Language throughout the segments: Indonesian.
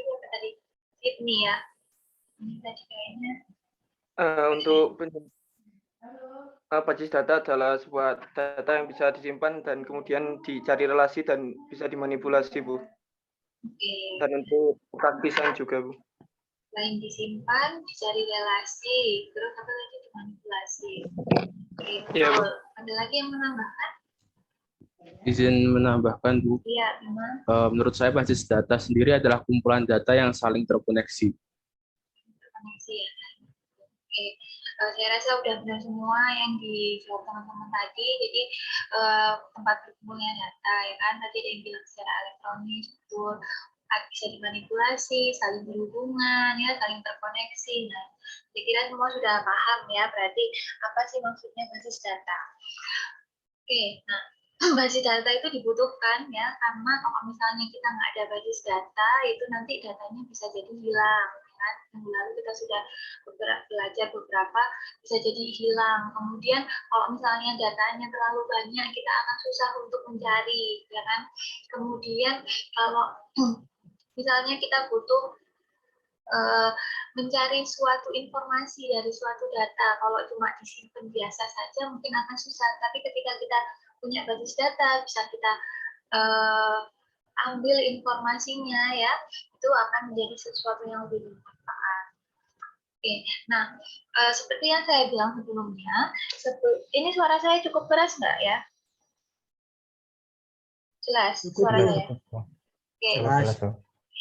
tadi apa tadi? Sydney ya. Ini tadi kayaknya. Untuk basis data adalah sebuah data yang bisa disimpan dan kemudian dicari relasi dan bisa dimanipulasi, Bu. Oke. Dan untuk praktisan juga, Bu. Selain disimpan, dicari relasi, terus apa lagi dimanipulasi. Oke, Iya, Bu. ada lagi yang menambahkan? Izin menambahkan, Bu. Iya, gimana? Menurut saya basis data sendiri adalah kumpulan data yang saling terkoneksi. Terkoneksi ya. Oke, saya rasa udah benar semua yang dijawab teman-teman tadi. Jadi tempat berkumpulnya data ya kan, tadi ada yang bilang secara elektronik, betul, bisa dimanipulasi, saling berhubungan, ya, saling terkoneksi. Nah, saya kira semua sudah paham ya, berarti apa sih maksudnya basis data. Oke, nah basis data itu dibutuhkan ya, karena kalau misalnya kita nggak ada basis data, itu nanti datanya bisa jadi hilang. Kan? Yang lalu kita sudah belajar beberapa, bisa jadi hilang. Kemudian kalau misalnya datanya terlalu banyak, kita akan susah untuk mencari, ya kan? Kemudian kalau misalnya kita butuh mencari suatu informasi dari suatu data, kalau cuma disimpan biasa saja mungkin akan susah. Tapi ketika kita punya basis data, bisa kita ambil informasinya ya, itu akan menjadi sesuatu yang lebih bermanfaat. Oke, nah seperti yang saya bilang sebelumnya, ini suara saya cukup keras nggak ya? Jelas suara saya? Oke. Jelas.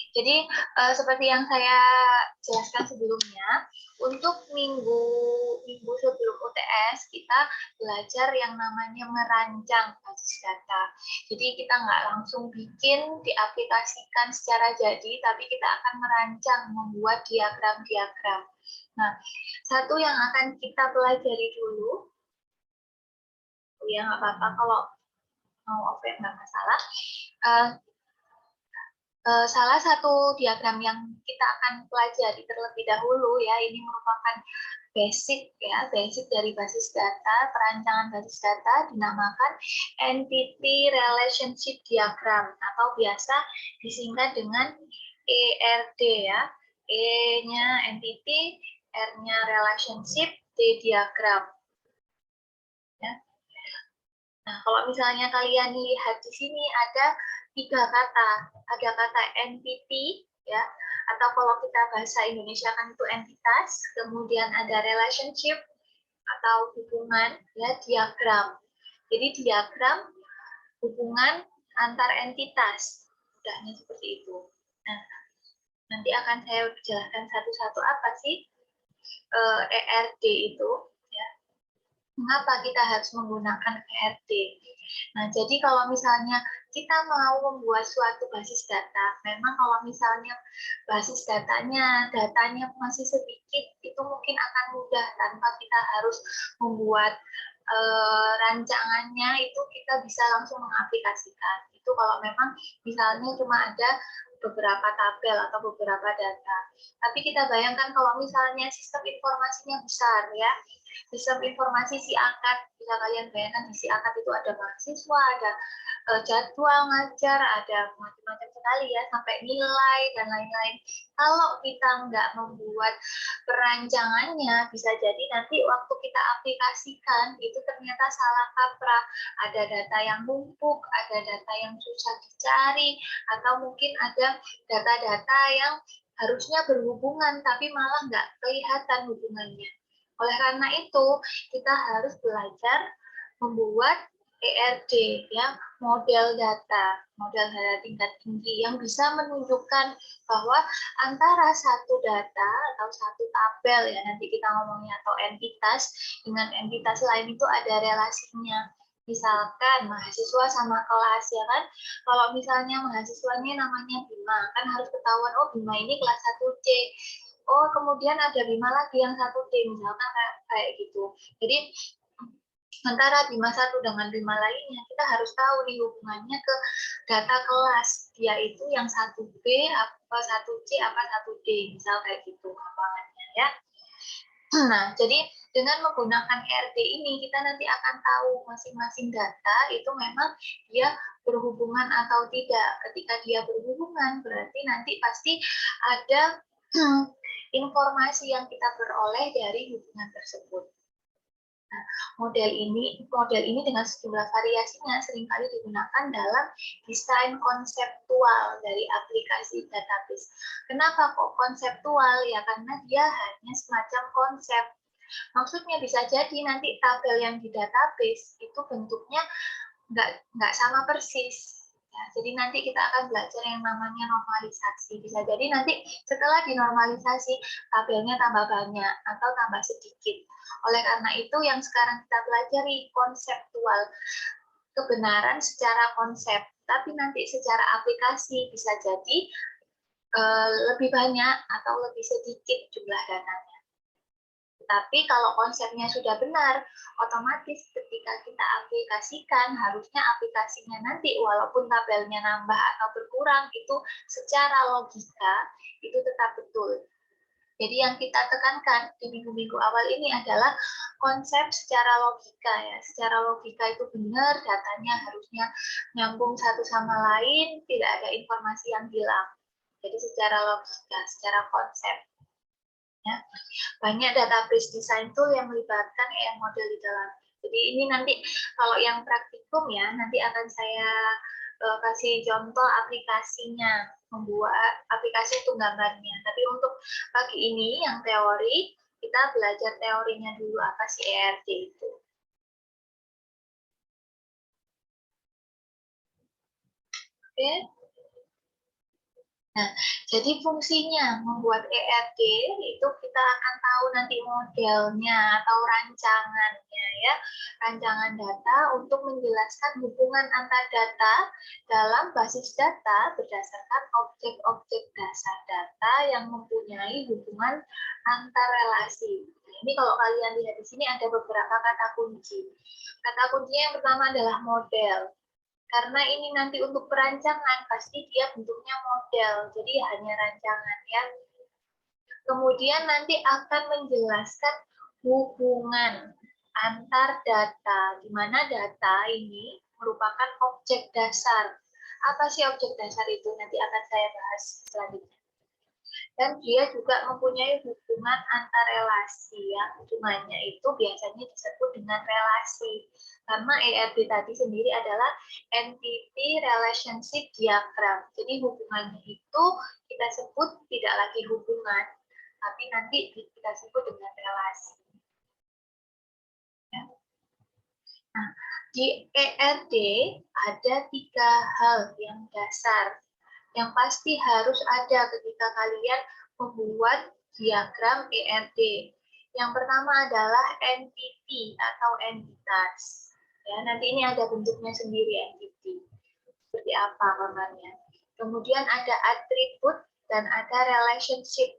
Jadi seperti yang saya jelaskan sebelumnya, untuk minggu sebelum UTS kita belajar yang namanya merancang basis data. Jadi kita nggak langsung bikin, diaplikasikan secara jadi, tapi kita akan merancang, membuat diagram-diagram. Nah, satu yang akan kita pelajari dulu, ya nggak apa-apa kalau mau offline nggak masalah. Salah satu diagram yang kita akan pelajari terlebih dahulu ya, ini merupakan basic ya, basic dari basis data, perancangan basis data dinamakan Entity Relationship Diagram atau biasa disingkat dengan ERD ya. E-nya entity, R-nya relationship, D diagram. Ya. Nah, kalau misalnya kalian lihat di sini ada 3 kata, ada kata entity ya, atau kalau kita bahasa Indonesia kan itu entitas, kemudian ada relationship atau hubungan ya, diagram. Jadi diagram hubungan antar entitas, mudahnya seperti itu. Nah, nanti akan saya jelaskan satu-satu apa sih ERD itu ya. Mengapa kita harus menggunakan ERD? Nah, jadi kalau misalnya kita mau membuat suatu basis data, memang kalau misalnya basis datanya masih sedikit, itu mungkin akan mudah tanpa kita harus membuat rancangannya, itu kita bisa langsung mengaplikasikan. Itu kalau memang misalnya cuma ada beberapa tabel atau beberapa data. Tapi kita bayangkan kalau misalnya sistem informasinya besar ya, sistem informasi si akad, bisa kalian bayangkan di si akad itu ada mahasiswa, ada jadwal ngajar, ada macam-macam sekali ya, sampai nilai dan lain-lain. Kalau kita nggak membuat perancangannya, bisa jadi nanti waktu kita aplikasikan itu ternyata salah kaprah, ada data yang numpuk, ada data yang susah dicari, atau mungkin ada data-data yang harusnya berhubungan tapi malah nggak kelihatan hubungannya. Oleh karena itu, kita harus belajar membuat ERD, ya, model data tingkat tinggi yang bisa menunjukkan bahwa antara satu data atau satu tabel ya, nanti kita ngomongnya, atau entitas dengan entitas lain itu ada relasinya. Misalkan mahasiswa sama kelas ya kan, kalau misalnya mahasiswanya namanya Bima, kan harus ketahuan, oh Bima ini kelas 1C. Oh, kemudian ada Bima lagi yang 1D, misalkan kayak gitu. Jadi antara Bima satu dengan Bima lainnya, kita harus tahu nih hubungannya ke data kelas. Dia itu yang 1B, apa 1C, apa 1D, misal kayak gitu hafalannya ya. Nah, jadi dengan menggunakan ERD ini, kita nanti akan tahu masing-masing data itu memang dia berhubungan atau tidak. Ketika dia berhubungan, berarti nanti pasti ada informasi yang kita peroleh dari hubungan tersebut. Nah, model ini dengan sejumlah variasinya seringkali digunakan dalam desain konseptual dari aplikasi database. Kenapa kok konseptual? Ya karena dia hanya semacam konsep. Maksudnya bisa jadi nanti tabel yang di database itu bentuknya nggak sama persis. Ya, jadi nanti kita akan belajar yang namanya normalisasi. Bisa jadi nanti setelah dinormalisasi tabelnya tambah banyak atau tambah sedikit. Oleh karena itu yang sekarang kita pelajari konseptual, kebenaran secara konsep, tapi nanti secara aplikasi bisa jadi lebih banyak atau lebih sedikit jumlah datanya. Tapi kalau konsepnya sudah benar, otomatis ketika kita aplikasikan, harusnya aplikasinya nanti walaupun tabelnya nambah atau berkurang, itu secara logika itu tetap betul. Jadi yang kita tekankan di minggu-minggu awal ini adalah konsep secara logika ya. Secara logika itu benar, datanya harusnya nyambung satu sama lain, tidak ada informasi yang hilang. Jadi secara logika, secara konsep. Ya. Banyak database design tool yang melibatkan EM model di dalam. Jadi ini nanti kalau yang praktikum ya, nanti akan saya kasih contoh aplikasinya, membuat aplikasi itu gambarnya. Tapi untuk pagi ini yang teori, kita belajar teorinya dulu apa sih ERD itu. Oke. Nah, jadi fungsinya membuat ERD itu kita akan tahu nanti modelnya atau rancangannya ya. Rancangan data untuk menjelaskan hubungan antar data dalam basis data berdasarkan objek-objek dasar data yang mempunyai hubungan antar relasi. Nah, ini kalau kalian lihat di sini ada beberapa kata kunci. Kata kuncinya yang pertama adalah model. Karena ini nanti untuk perancangan, pasti dia bentuknya model, jadi hanya rancangan ya. Kemudian nanti akan menjelaskan hubungan antar data, di mana data ini merupakan objek dasar. Apa sih objek dasar itu? Nanti akan saya bahas selanjutnya. Dan dia juga mempunyai hubungan antar relasi ya. Hubungannya itu biasanya disebut dengan relasi. Karena ERD tadi sendiri adalah entity relationship diagram. Jadi hubungannya itu kita sebut tidak lagi hubungan, tapi nanti kita sebut dengan relasi. Ya. Nah, di ERD ada 3 hal yang dasar yang pasti harus ada ketika kalian membuat diagram ERD. Yang pertama adalah entity atau entitas. Ya, nanti ini ada bentuknya sendiri entity. Seperti apa gambarnya. Kemudian ada atribut dan ada relationship.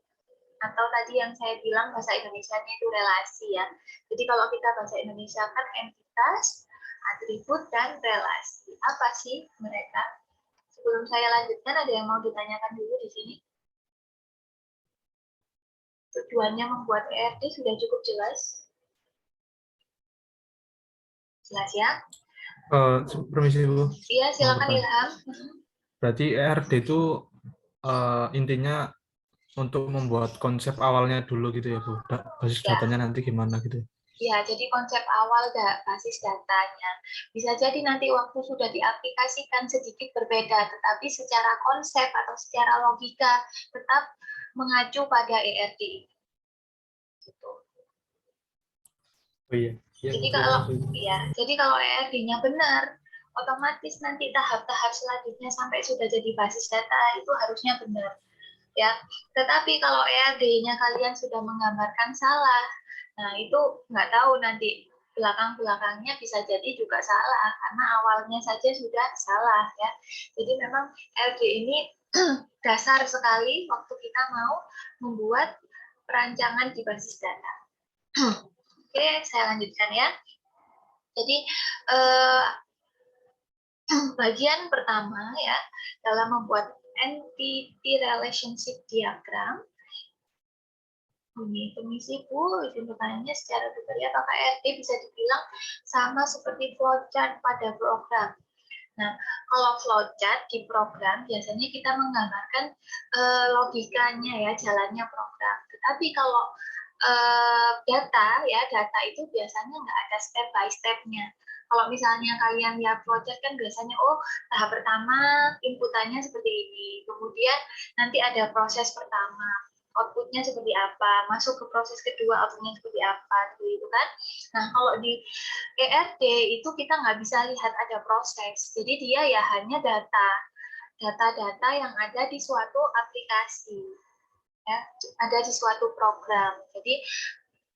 Atau tadi yang saya bilang bahasa Indonesianya itu relasi ya. Jadi kalau kita bahasa Indonesia kan entitas, atribut, dan relasi. Apa sih mereka? Sebelum saya lanjutkan, ada yang mau ditanyakan dulu di sini? Tujuannya membuat ERD sudah cukup jelas? Jelas ya? Permisi Bu. Iya, silakan Ilham. Berarti ERD itu intinya untuk membuat konsep awalnya dulu gitu ya Bu. Basis datanya nanti gimana gitu. Ya, jadi konsep awal basis datanya. Bisa jadi nanti waktu sudah diaplikasikan sedikit berbeda, tetapi secara konsep atau secara logika tetap mengacu pada ERD. Gitu. Oh iya. Jadi kalau ERD-nya benar, otomatis nanti tahap-tahap selanjutnya sampai sudah jadi basis data itu harusnya benar. Ya, tetapi kalau ERD-nya kalian sudah menggambarkan salah, nah itu nggak tahu nanti belakang-belakangnya bisa jadi juga salah karena awalnya saja sudah salah ya. Jadi memang ERD ini dasar sekali waktu kita mau membuat perancangan di basis data. Oke, saya lanjutkan ya. Jadi bagian pertama ya dalam membuat entity relationship diagram, Ini permisi Bu, izin bertanya secara tutorial apakah RT bisa dibilang sama seperti flowchart pada program? Nah, kalau flowchart di program biasanya kita menggambarkan logikanya ya, jalannya program. Tetapi kalau data itu biasanya nggak ada step by step-nya. Kalau misalnya kalian lihat flowchart kan biasanya, oh tahap pertama inputannya seperti ini, kemudian nanti ada proses pertama, outputnya seperti apa, masuk ke proses kedua, outputnya seperti apa, gitu kan. Nah, kalau di ERD itu kita nggak bisa lihat ada proses, jadi dia ya hanya data-data yang ada di suatu aplikasi, ya, ada di suatu program. Jadi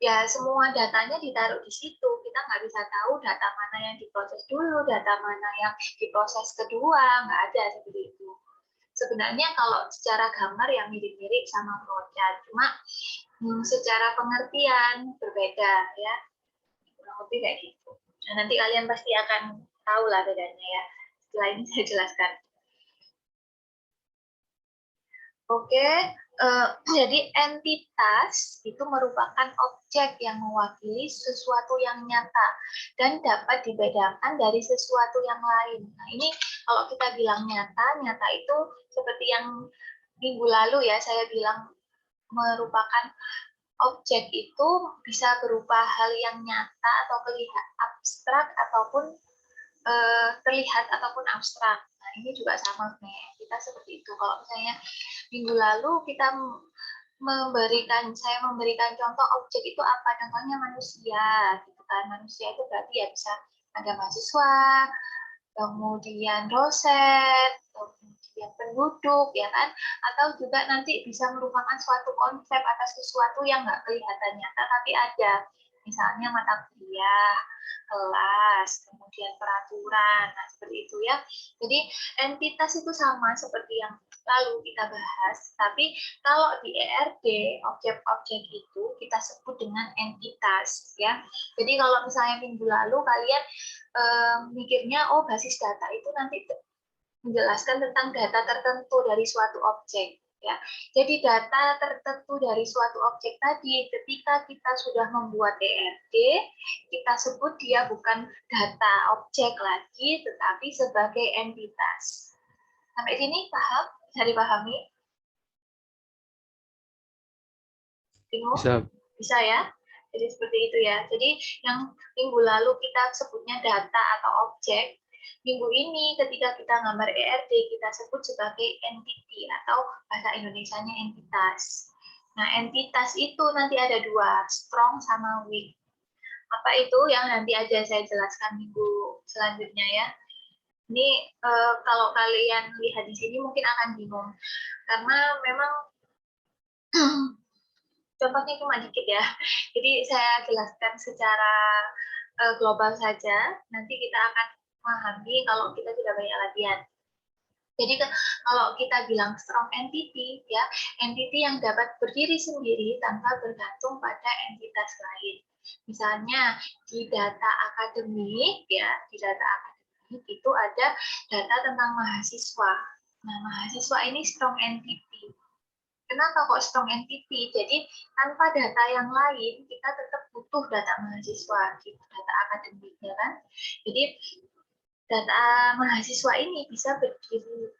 ya semua datanya ditaruh di situ, kita nggak bisa tahu data mana yang diproses dulu, data mana yang diproses kedua, nggak ada seperti itu. Sebenarnya kalau secara gambar yang mirip-mirip sama flowchart, cuma secara pengertian berbeda ya, kurang lebih kayak gitu. Nah, nanti kalian pasti akan tahu lah bedanya ya. Setelah ini saya jelaskan. Oke, jadi entitas itu merupakan objek yang mewakili sesuatu yang nyata dan dapat dibedakan dari sesuatu yang lain. Nah, ini kalau kita bilang nyata itu seperti yang minggu lalu ya saya bilang merupakan objek itu bisa berupa hal yang nyata atau terlihat abstrak ataupun terlihat ataupun abstrak. Nah, ini juga sama sebenarnya. Kita seperti itu. Kalau misalnya minggu lalu saya memberikan contoh objek itu apa? Contohnya manusia, gitu kan. Manusia itu berarti ya bisa ada mahasiswa, kemudian dosen, kemudian penduduk, ya kan? Atau juga nanti bisa merupakan suatu konsep atas sesuatu yang nggak kelihatan nyata, tapi ada. Misalnya mata kuliah, kelas, kemudian peraturan, nah seperti itu ya. Jadi entitas itu sama seperti yang lalu kita bahas, tapi kalau di ERD objek-objek itu kita sebut dengan entitas ya. Jadi kalau misalnya minggu lalu kalian mikirnya oh basis data itu nanti menjelaskan tentang data tertentu dari suatu objek. Ya, jadi data tertentu dari suatu objek tadi, ketika kita sudah membuat ERD, kita sebut dia bukan data objek lagi, tetapi sebagai entitas. Sampai sini paham? Bisa dipahami? Bingung? Bisa ya? Jadi seperti itu ya. Jadi yang minggu lalu kita sebutnya data atau objek, minggu ini ketika kita gambar ERD kita sebut sebagai entity atau bahasa Indonesianya entitas. Nah, entitas itu nanti ada dua, strong sama weak. Apa itu yang nanti aja saya jelaskan minggu selanjutnya ya. Ini kalau kalian lihat di sini mungkin akan bingung karena memang contohnya cuma dikit ya. Jadi saya jelaskan secara global saja. Nanti kita akan memahami kalau kita sudah banyak latihan. Jadi kalau kita bilang strong entity, ya entity yang dapat berdiri sendiri tanpa bergantung pada entitas lain. Misalnya di data akademik, ya di data akademik itu ada data tentang mahasiswa. Nah, mahasiswa ini strong entity. Kenapa kok strong entity? Jadi tanpa data yang lain kita tetap butuh data mahasiswa, gitu, data akademik, ya kan? Jadi data mahasiswa ini bisa berdiri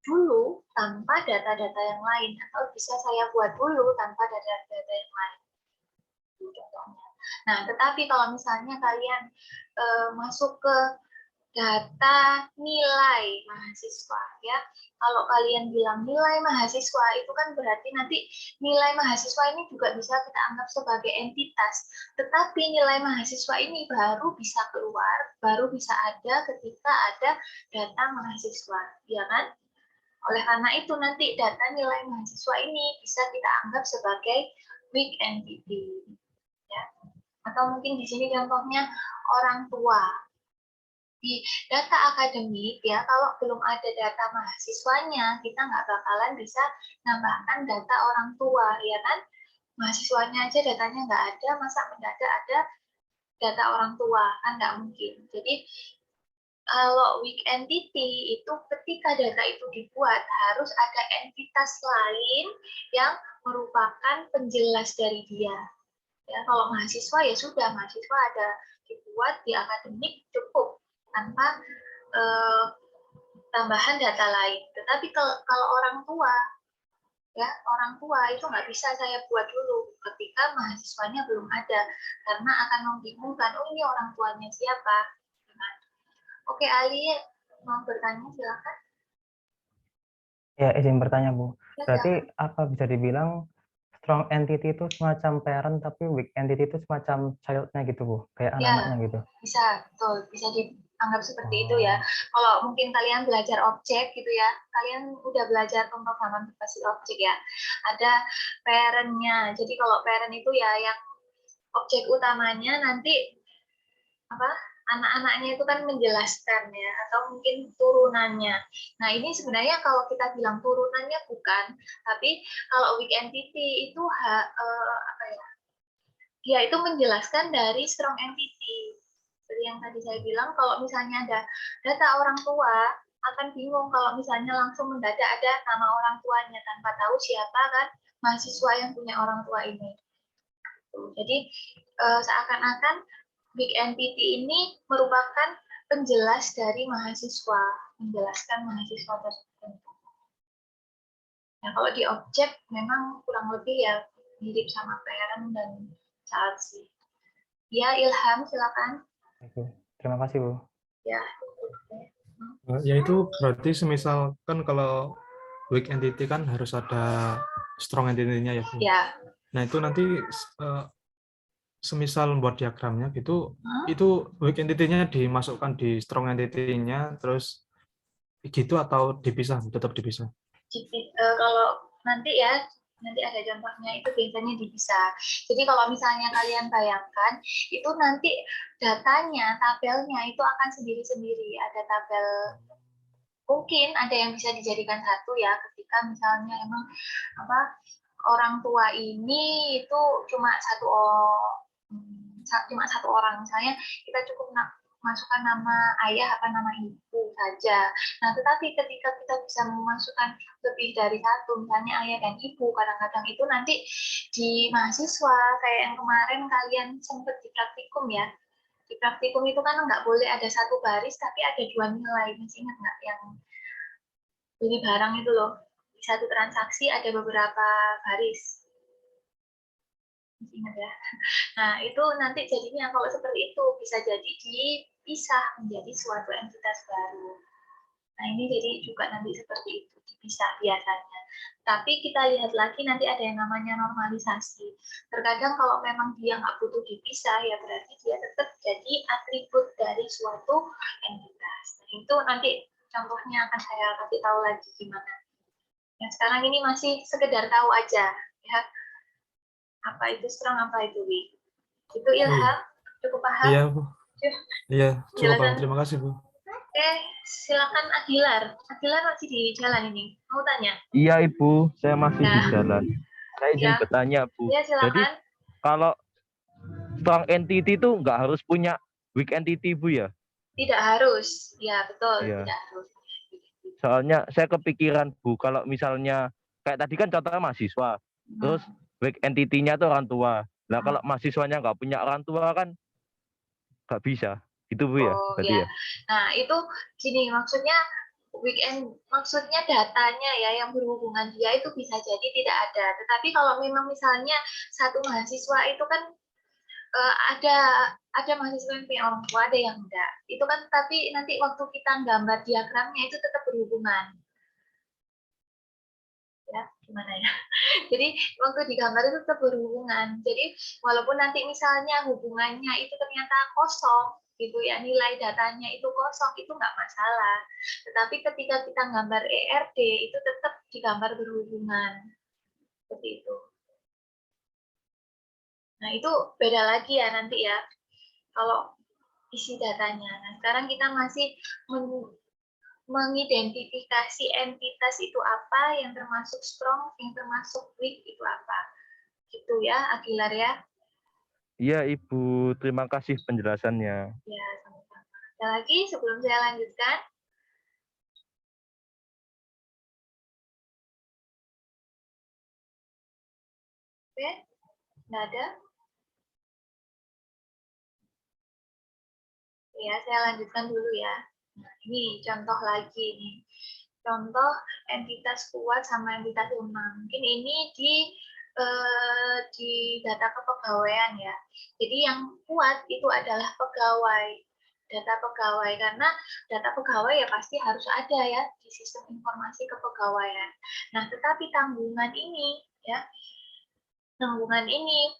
dulu tanpa data-data yang lain, atau bisa saya buat dulu tanpa data-data yang lain. Contohnya. Nah, tetapi kalau misalnya kalian masuk ke data nilai mahasiswa, ya, kalau kalian bilang nilai mahasiswa itu kan berarti nanti nilai mahasiswa ini juga bisa kita anggap sebagai entitas. Tetapi nilai mahasiswa ini baru bisa keluar, baru bisa ada ketika ada data mahasiswa, ya kan? Oleh karena itu nanti data nilai mahasiswa ini bisa kita anggap sebagai weak entity, ya. Atau mungkin di sini contohnya orang tua. Di data akademik ya, kalau belum ada data mahasiswanya, kita nggak bakalan bisa nambahkan data orang tua, ya kan? Mahasiswanya aja datanya nggak ada, masa mendadak ada data orang tua? Kan nggak mungkin. Jadi kalau weak entity itu ketika data itu dibuat harus ada entitas lain yang merupakan penjelas dari dia. Ya, kalau mahasiswa ya sudah, mahasiswa ada dibuat di akademik cukup tanpa tambahan data lain. Tetapi kalau orang tua, ya orang tua itu nggak bisa saya buat dulu ketika mahasiswanya belum ada, karena akan membingungkan. Oh, ini orang tuanya siapa? Oke, Ali mau bertanya, silakan. Ya, izin bertanya, Bu. Ya, Berarti apa bisa dibilang strong entity itu semacam parent, tapi weak entity itu semacam child-nya gitu, Bu? Kayak ya, anak-anaknya gitu. bisa, betul. Bisa dianggap seperti itu ya. Kalau mungkin kalian belajar objek gitu ya, kalian udah belajar pemrograman berbasis objek ya. Ada parent-nya. Jadi kalau parent itu ya yang objek utamanya, nanti apa, anak-anaknya itu kan menjelaskan ya, atau mungkin turunannya. Nah, ini sebenarnya kalau kita bilang turunannya bukan, tapi kalau weak entity itu apa ya, dia itu menjelaskan dari strong entity. Seperti yang tadi saya bilang, kalau misalnya ada data orang tua, akan bingung kalau misalnya langsung mendadak ada nama orang tuanya tanpa tahu siapa kan mahasiswa yang punya orang tua ini. Jadi seakan-akan big entity ini merupakan penjelas dari mahasiswa, menjelaskan mahasiswa tertentu. Nah, kalau di objek memang kurang lebih ya mirip sama parent dan child sih. Ya, Ilham, silakan. Oke. Terima kasih, Bu. Ya. Ya itu berarti semisal kan kalau weak entity kan harus ada strong entity-nya ya, Bu. Ya. Nah, itu nanti semisal membuat diagramnya gitu, itu weak entity-nya dimasukkan di strong entity-nya terus gitu atau dipisah, tetap dipisah? Kalau nanti ya, nanti ada contohnya, itu biasanya dipisah. Jadi kalau misalnya kalian bayangkan, itu nanti datanya, tabelnya itu akan sendiri-sendiri. Ada tabel, mungkin ada yang bisa dijadikan satu ya, ketika misalnya emang apa orang tua ini itu cuma satu orang, misalnya kita cukup masukkan nama ayah apa nama ibu saja. Nah, tetapi ketika kita bisa memasukkan lebih dari satu, misalnya ayah dan ibu, kadang-kadang itu nanti di mahasiswa kayak yang kemarin kalian sempat di praktikum ya. Di praktikum itu kan nggak boleh ada satu baris, tapi ada dua nilai. Masih ingat nggak yang beli barang itu loh? Di satu transaksi ada beberapa baris. Masih ingat ya? Nah, itu nanti jadinya kalau seperti itu bisa jadi dipisah menjadi suatu entitas baru. Nah, ini jadi juga nanti seperti itu, dipisah biasanya. Tapi kita lihat lagi nanti ada yang namanya normalisasi. Terkadang kalau memang dia nggak butuh dipisah, ya berarti dia tetap jadi atribut dari suatu entitas. Nah, itu nanti contohnya akan saya kasih tahu lagi gimana. Yang sekarang ini masih sekedar tahu aja, ya. Apa itu strong, apa itu weak. Itu Ilham, cukup paham? Iya, Bu. Iya, cukup paham. Penjelasan. Terima kasih, Bu. Oke, silakan Agilar. Agilar masih di jalan ini. Mau tanya? Iya, Ibu, saya masih di Ya. jalan. Saya izin Ya. bertanya, Bu. Ya, silakan. Jadi kalau strong entity itu nggak harus punya weak entity, Bu ya? Tidak harus. Ya, betul. Iya. Tidak harus. Soalnya saya kepikiran, Bu, kalau misalnya kayak tadi kan contohnya mahasiswa, terus weak entity-nya itu orang tua. Nah, kalau mahasiswanya nggak punya orang tua kan nggak bisa. Itu, Bu ya? Oh, Berarti ya. Nah, itu gini, maksudnya maksudnya datanya ya yang berhubungan dia itu bisa jadi tidak ada. Tetapi kalau memang misalnya satu mahasiswa itu kan ada mahasiswa yang punya orang tua, ada yang enggak. Itu kan tapi nanti waktu kita gambar diagramnya itu tetap berhubungan. Ya, gimana ya? Jadi waktu digambar itu tetap berhubungan. Jadi walaupun nanti misalnya hubungannya itu ternyata kosong, gitu ya, nilai datanya itu kosong, itu nggak masalah. Tetapi ketika kita gambar ERD itu tetap digambar berhubungan, seperti itu. Nah, itu beda lagi ya nanti ya, kalau isi datanya. Nah, sekarang kita masih mengidentifikasi entitas itu apa, yang termasuk strong, yang termasuk weak itu apa. Gitu ya, Agilar ya. Iya, Ibu. Terima kasih penjelasannya. Ya, sama-sama. Ada lagi sebelum saya lanjutkan? Oke, nggak ada? Ya, saya lanjutkan dulu ya. Nah, ini contoh lagi nih. Contoh entitas kuat sama entitas lemah. Mungkin ini di data kepegawaian ya. Jadi yang kuat itu adalah pegawai, data pegawai, karena data pegawai ya pasti harus ada ya di sistem informasi kepegawaian. Nah, tetapi tanggungan ini ya, tanggungan ini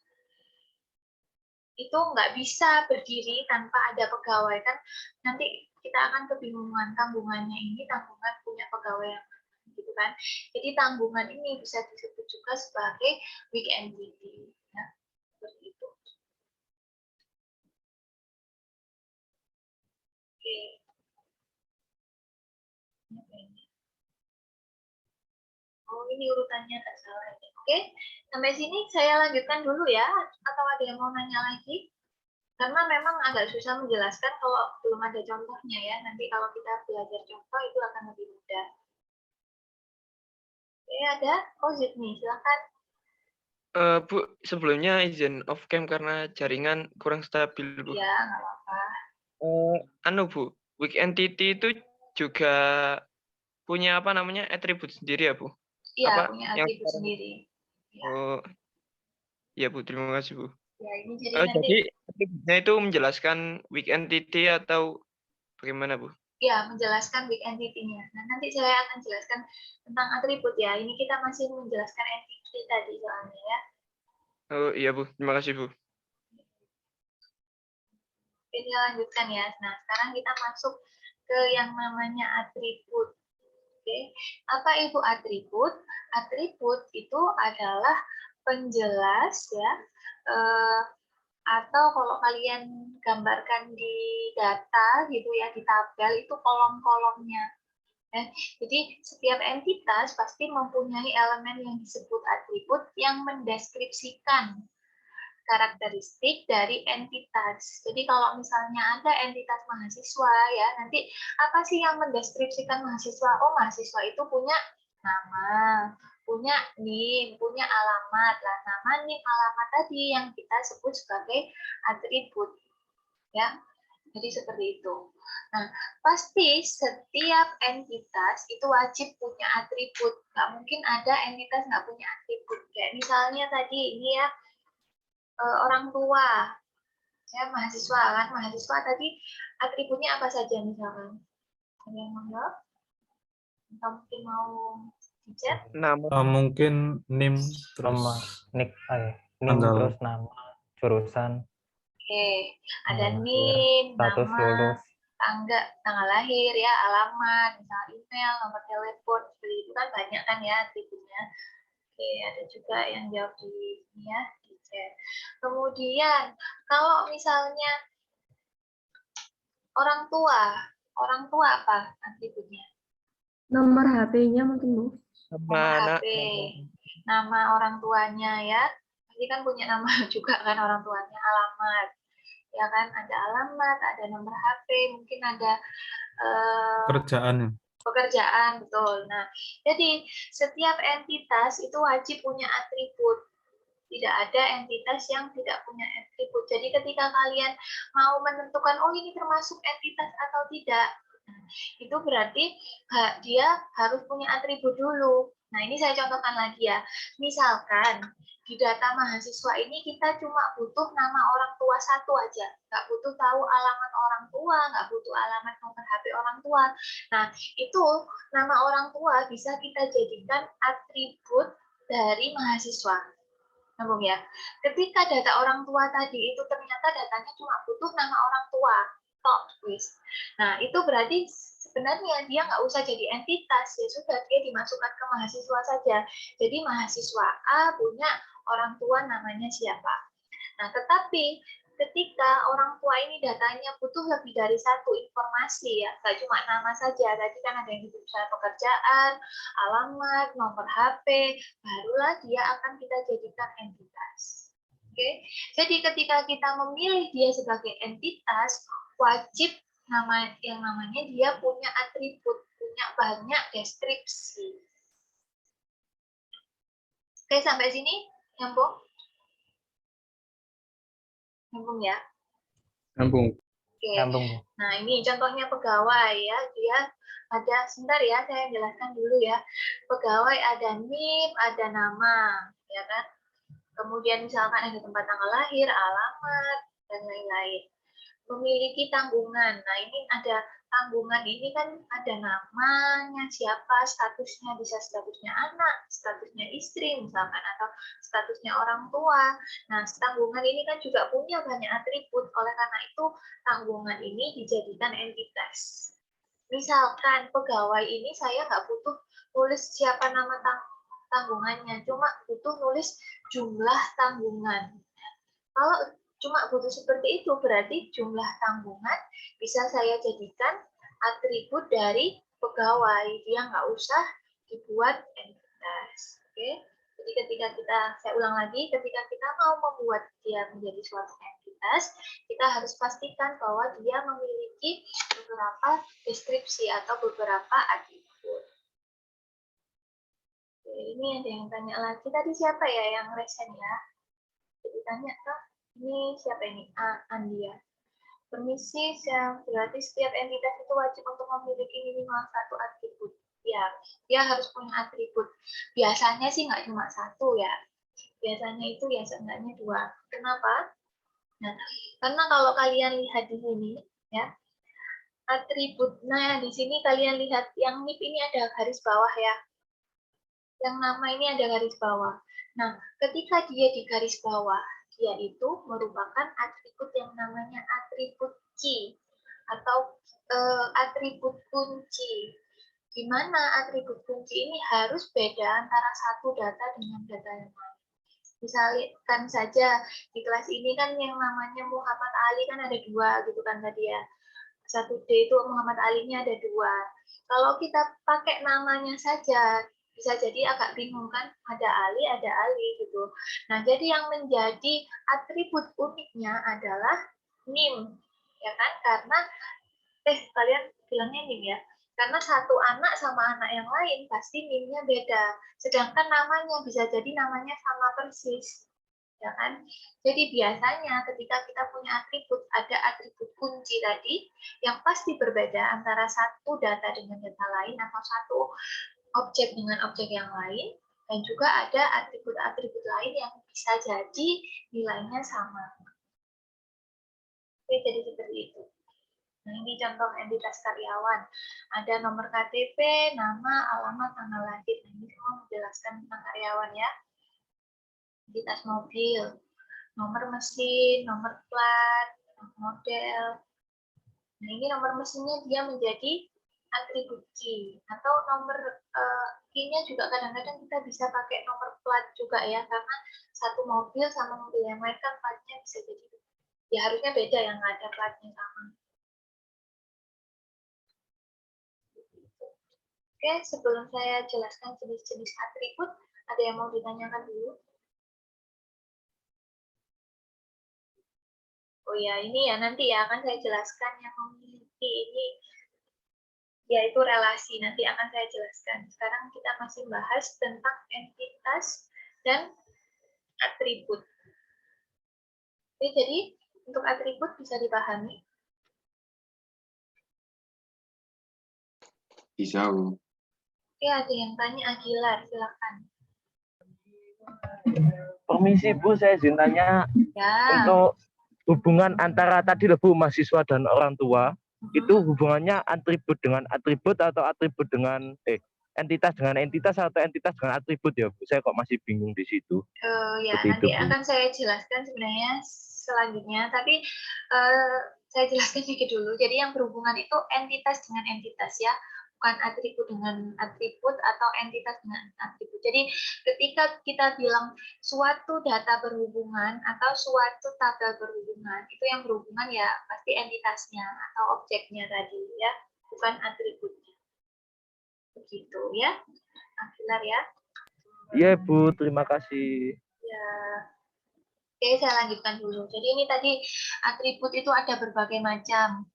itu nggak bisa berdiri tanpa ada pegawai, kan nanti kita akan kebingungan tanggungannya ini tanggungan punya pegawai yang mana, gitu kan. Jadi tanggungan ini bisa disebut juga sebagai weak entity ya, seperti itu. Oke. Oh, ini urutannya tak salah ini. Oke, sampai sini saya lanjutkan dulu ya, atau ada yang mau nanya lagi? Karena memang agak susah menjelaskan kalau belum ada contohnya ya. Nanti kalau kita belajar contoh itu akan lebih mudah. Oke, ada? Oh, Zidni, silakan. Bu, sebelumnya izin off cam karena jaringan kurang stabil, Bu. Ya, nggak apa-apa. Bu, weak entity itu juga punya apa namanya atribut sendiri ya, Bu? Iya, Apa punya yang atribut sendiri. Ya. Oh, ya Bu, terima kasih Bu. Ya, ini jadi nanti. Jadi atributnya itu menjelaskan weak entity atau bagaimana, Bu? Ya, menjelaskan weak entity-nya. Nah, nanti saya akan jelaskan tentang atribut ya. Ini kita masih menjelaskan entity tadi soalnya ya. Oh iya Bu, terima kasih Bu. Oke, saya lanjutkan ya. Nah, sekarang kita masuk ke yang namanya atribut. Oke, apa itu atribut? Atribut itu adalah penjelas ya, atau kalau kalian gambarkan di data gitu ya, di tabel itu kolom-kolomnya. Jadi setiap entitas pasti mempunyai elemen yang disebut atribut yang mendeskripsikan karakteristik dari entitas. Jadi kalau misalnya ada entitas mahasiswa ya, nanti apa sih yang mendeskripsikan mahasiswa? Oh, mahasiswa itu punya nama, punya NIM, punya alamat. Lah, nama, NIM, alamat tadi yang kita sebut sebagai atribut. Ya. Jadi seperti itu. Nah, pasti setiap entitas itu wajib punya atribut. Nggak mungkin ada entitas nggak punya atribut. Kayak misalnya tadi ini ya, orang tua. Saya mahasiswa kan, mahasiswa tadi atributnya apa saja misalkan? Ada yang mau jawab? Atau mungkin mau di-chat? Nama. Mungkin NIM terus Nama, NIM tanggal. terus nama, jurusan, Oke, ada lahir, NIM, status nama, lulus. tanggal lahir ya, alamat, misalnya email, nomor telepon, seperti itu kan banyak kan ya atributnya. Oke, ada juga yang jawab di sini ya, di chat. Kemudian kalau misalnya orang tua apa atributnya? Nomor HP-nya mungkin, Bu. Nomor HP, nama orang tuanya ya, pasti kan punya nama juga kan orang tuanya, alamat. Ya kan, ada alamat, ada nomor HP, mungkin ada Kerjaannya. pekerjaan, betul. Nah, jadi setiap entitas itu wajib punya atribut. Tidak ada entitas yang tidak punya atribut. Jadi ketika kalian mau menentukan, oh ini termasuk entitas atau tidak, itu berarti dia harus punya atribut dulu. Nah, ini saya contohkan lagi ya. Misalkan di data mahasiswa ini kita cuma butuh nama orang tua satu aja. Nggak butuh tahu alamat orang tua, nggak butuh alamat nomor HP orang tua. Nah, itu nama orang tua bisa kita jadikan atribut dari mahasiswa. Nyambung ya. Ketika data orang tua tadi itu ternyata datanya cuma butuh nama orang tua. Nah, itu berarti sebenarnya dia nggak usah jadi entitas, ya sudah dia dimasukkan ke mahasiswa saja. Jadi mahasiswa A punya orang tua namanya siapa. Nah, tetapi ketika orang tua ini datanya butuh lebih dari satu informasi ya, nggak cuma nama saja. Tadi kan ada yang disebut pekerjaan, alamat, nomor HP, barulah dia akan kita jadikan entitas. Oke, jadi ketika kita memilih dia sebagai entitas, wajib yang namanya dia punya atribut, punya banyak deskripsi. Oke, sampai sini nyambung? Nyambung ya? Nyambung. Oke. Nyambung, Bu. Nah, ini contohnya pegawai ya. Dia ada, sebentar ya, saya jelaskan dulu ya. Pegawai ada NIM, ada nama, ya kan? Kemudian misalkan ada tempat tanggal lahir, alamat, dan lain-lain. Memiliki tanggungan. Nah, ini ada tanggungan ini kan ada namanya, siapa, statusnya, bisa statusnya anak, statusnya istri misalkan, atau statusnya orang tua. Nah, tanggungan ini kan juga punya banyak atribut, oleh karena itu tanggungan ini dijadikan entitas. Misalkan pegawai ini saya nggak butuh tulis siapa nama tanggungannya, cuma butuh nulis jumlah tanggungan. Kalau cuma butuh seperti itu, berarti jumlah tanggungan bisa saya jadikan atribut dari pegawai. Dia nggak usah dibuat entitas. Oke? Jadi saya ulang lagi, ketika kita mau membuat dia menjadi suatu entitas, kita harus pastikan bahwa dia memiliki beberapa deskripsi atau beberapa atribut. Oke, ini ada yang tanya lagi. Tadi siapa ya yang resen ya? Jadi tanya ke ini siapa ini? Andia. Permisi, berarti setiap entitas itu wajib untuk memiliki minimal satu atribut. Ya, dia harus punya atribut. Biasanya sih nggak cuma satu ya. Biasanya itu ya seenggaknya dua. Kenapa? Nah, karena kalau kalian lihat di sini, ya, atributnya di sini kalian lihat yang NIP ini ada garis bawah ya. Yang nama ini ada garis bawah. Nah, ketika dia di garis bawah, dia itu merupakan atribut yang namanya atribut key atau atribut kunci. Di mana atribut kunci ini harus beda antara satu data dengan data yang lain. Misalkan saja di kelas ini kan yang namanya Muhammad Ali kan ada dua gitu kan tadi ya. 1D itu Muhammad Ali-nya ada dua. Kalau kita pakai namanya saja, bisa jadi agak bingung kan, ada Ali gitu. Nah, jadi yang menjadi atribut uniknya adalah NIM, ya kan? Karena kalian bilangnya NIM ya. Karena satu anak sama anak yang lain pasti NIM-nya beda. Sedangkan namanya bisa jadi namanya sama persis. Ya kan? Jadi biasanya ketika kita punya atribut, ada atribut kunci tadi yang pasti berbeda antara satu data dengan data lain atau satu objek dengan objek yang lain, dan juga ada atribut-atribut lain yang bisa jadi nilainya sama. Oke, jadi seperti itu. Nah, ini contoh entitas karyawan. Ada nomor KTP, nama, alamat, tanggal lahir. Nah, ini semua menjelaskan tentang karyawan ya. Identitas mobil, nomor mesin, nomor plat, model. Nah, ini nomor mesinnya dia menjadi atribut key. Atau nomor key-nya juga kadang-kadang kita bisa pakai nomor plat juga ya, karena satu mobil sama mobil yang lain kan platnya bisa jadi, ya harusnya beda yang nggak ada platnya sama. Oke, sebelum saya jelaskan jenis-jenis atribut, ada yang mau ditanyakan dulu? Oh ya, ini ya nanti ya akan saya jelaskan yang memiliki ini, yaitu relasi. Nanti akan saya jelaskan. Sekarang kita masih bahas tentang entitas dan atribut. Oke, jadi untuk atribut bisa dipahami? Bisa, Bu. Oke, ada yang tanya, Agilar, silakan. Permisi Bu, saya izin tanya Ya. untuk hubungan antara tadi Bu mahasiswa dan orang tua, itu hubungannya atribut dengan atribut atau atribut dengan entitas dengan entitas atau entitas dengan atribut ya Bu? Saya kok masih bingung di situ. Ya, Seperti nanti itu, Bu. akan saya jelaskan sebenarnya selanjutnya, tapi saya jelaskan sedikit dulu. Jadi yang berhubungan itu entitas dengan entitas ya, bukan atribut dengan atribut atau entitas dengan atribut. Jadi ketika kita bilang suatu data berhubungan atau suatu tabel berhubungan, itu yang berhubungan ya pasti entitasnya atau objeknya tadi ya, bukan atributnya. Begitu ya, Agilar ya. Iya Bu, terima kasih. Ya. Oke, saya lanjutkan dulu. Jadi ini tadi atribut itu ada berbagai macam.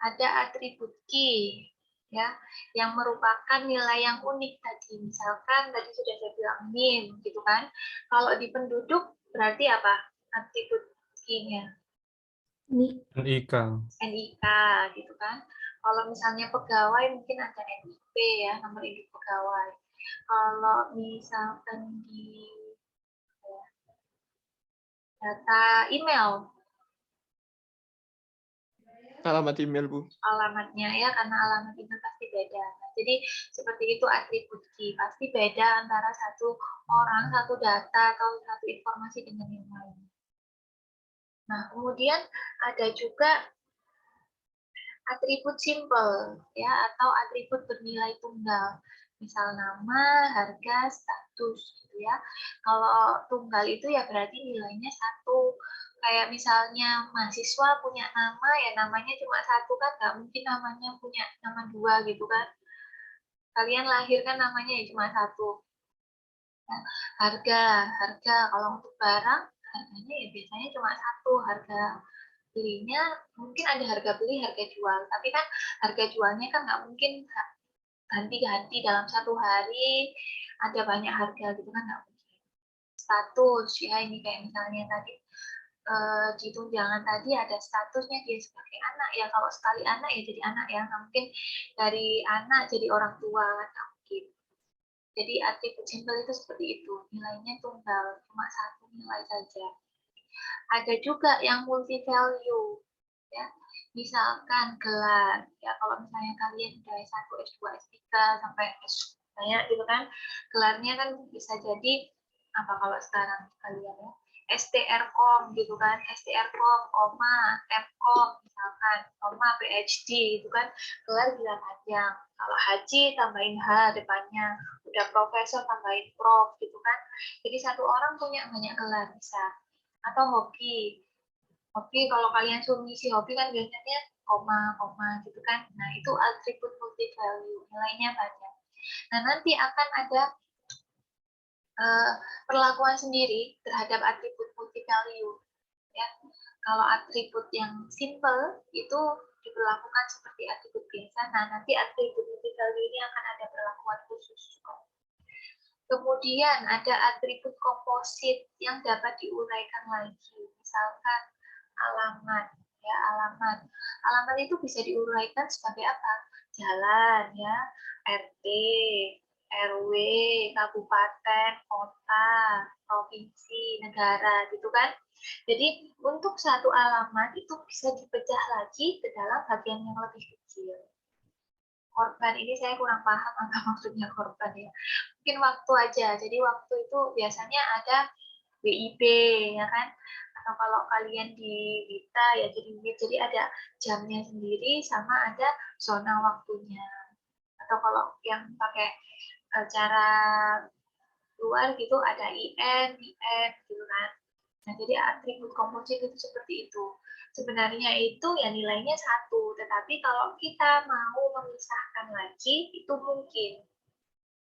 Ada atribut key, ya, yang merupakan nilai yang unik tadi. Misalkan tadi sudah saya bilang NIM, gitu kan. Kalau di penduduk berarti apa? Atribut key-nya. Nik. NIK. NIK gitu kan. Kalau misalnya pegawai mungkin ada NIP ya, nomor induk pegawai. Kalau misalkan di data email, Alamat email, Bu. alamatnya ya, karena alamat email pasti beda. Nah, jadi seperti itu atribut key, pasti beda antara satu orang, satu data, atau satu informasi dengan yang lain. Nah, kemudian ada juga atribut simple ya, atau atribut bernilai tunggal. Misal nama, harga, status gitu ya. Kalau tunggal itu ya berarti nilainya satu. Kayak misalnya mahasiswa punya nama, ya namanya cuma satu kan, nggak mungkin namanya punya nama dua gitu kan. Kalian lahir kan namanya ya cuma satu. Nah, harga kalau untuk barang, harganya ya biasanya cuma satu, harga belinya mungkin ada harga beli, harga jual. Tapi kan harga jualnya kan nggak mungkin ganti-ganti dalam satu hari, ada banyak harga gitu kan nggak mungkin. Status ya, ini kayak misalnya tadi di tunjangan tadi ada statusnya dia sebagai anak ya. Kalau sekali anak ya jadi anak ya, nggak mungkin dari anak jadi orang tua kan nggak mungkin. Jadi atribut simple itu seperti itu, nilainya tunggal, cuma satu nilai saja. Ada juga yang multi value ya, misalkan gelar ya. Kalau misalnya kalian dari S1, S2, S3 sampai S banyak gitu kan, gelarnya kan bisa jadi apa kalau sekarang kalian ya, STRCom gitu kan, STRCom, MCom misalkan, PhD gitu kan, gelar bisa panjang. Kalau haji tambahin H depannya, udah profesor tambahin prof gitu kan. Jadi satu orang punya banyak gelar bisa. Atau hobi kalau kalian suruh ngisi hobi kan biasanya koma gitu kan. Nah, itu atribut multi value, nilainya banyak. Nah, nanti akan ada perlakuan sendiri terhadap atribut multi value ya. Kalau atribut yang simple itu diberlakukan seperti atribut biasa. Nah, nanti atribut multi value ini akan ada perlakuan khusus juga. Kemudian ada atribut komposit yang dapat diuraikan lagi. Misalkan alamat ya, alamat itu bisa diuraikan sebagai apa? Jalan ya, RT, RW, kabupaten, kota, provinsi, negara gitu kan. Jadi untuk satu alamat itu bisa dipecah lagi ke dalam bagian yang lebih kecil. Korban ini saya kurang paham apa maksudnya korban ya. Mungkin waktu aja. Jadi waktu itu biasanya ada WIB ya kan. Atau kalau kalian di Wita ya jadi ada jamnya sendiri sama ada zona waktunya. Atau kalau yang pakai cara luar gitu ada IN gitu kan. Nah, jadi atribut komposit itu seperti itu. Sebenarnya itu ya nilainya satu, tetapi kalau kita mau memisahkan lagi, itu mungkin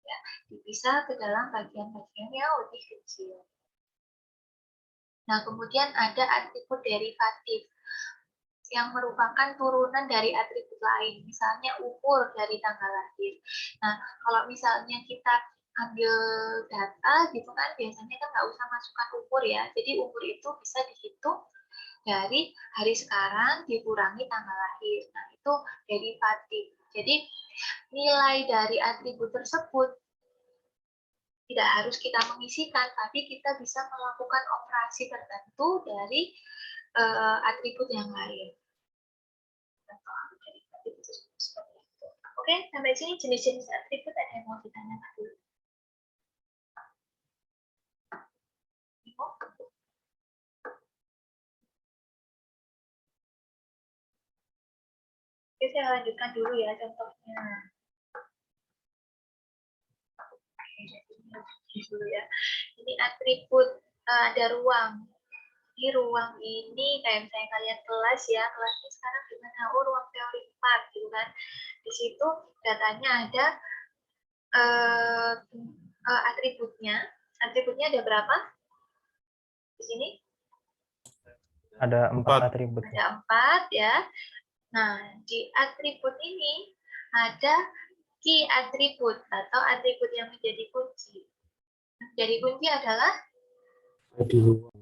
ya dipisah ke dalam bagian-bagian yang lebih kecil. Nah, kemudian ada atribut derivatif yang merupakan turunan dari atribut lain, misalnya umur dari tanggal lahir. Nah, kalau misalnya kita ambil data gitu kan, biasanya kan nggak usah masukkan umur ya. Jadi umur itu bisa dihitung dari hari sekarang dikurangi tanggal lahir. Nah, itu derivatif. Jadi nilai dari atribut tersebut tidak harus kita mengisikan, tapi kita bisa melakukan operasi tertentu dari atribut yang lain. Oke, sampai sini jenis-jenis atribut ada yang mau ditanyakan dulu. Oke, saya lanjutkan dulu ya contohnya. Oke, dulu ya. Ini atribut ada ruang. Di ruang ini kayak misalnya kalian kelas ya, kelasnya sekarang gimana? Oh, ruang teori 4 gitu kan. Di situ datanya ada atributnya. Atributnya ada berapa? Di sini? Ada 4 atribut. Ada 4 ya. Nah, di atribut ini ada key atribut atau atribut yang menjadi kunci. Jadi kunci adalah ID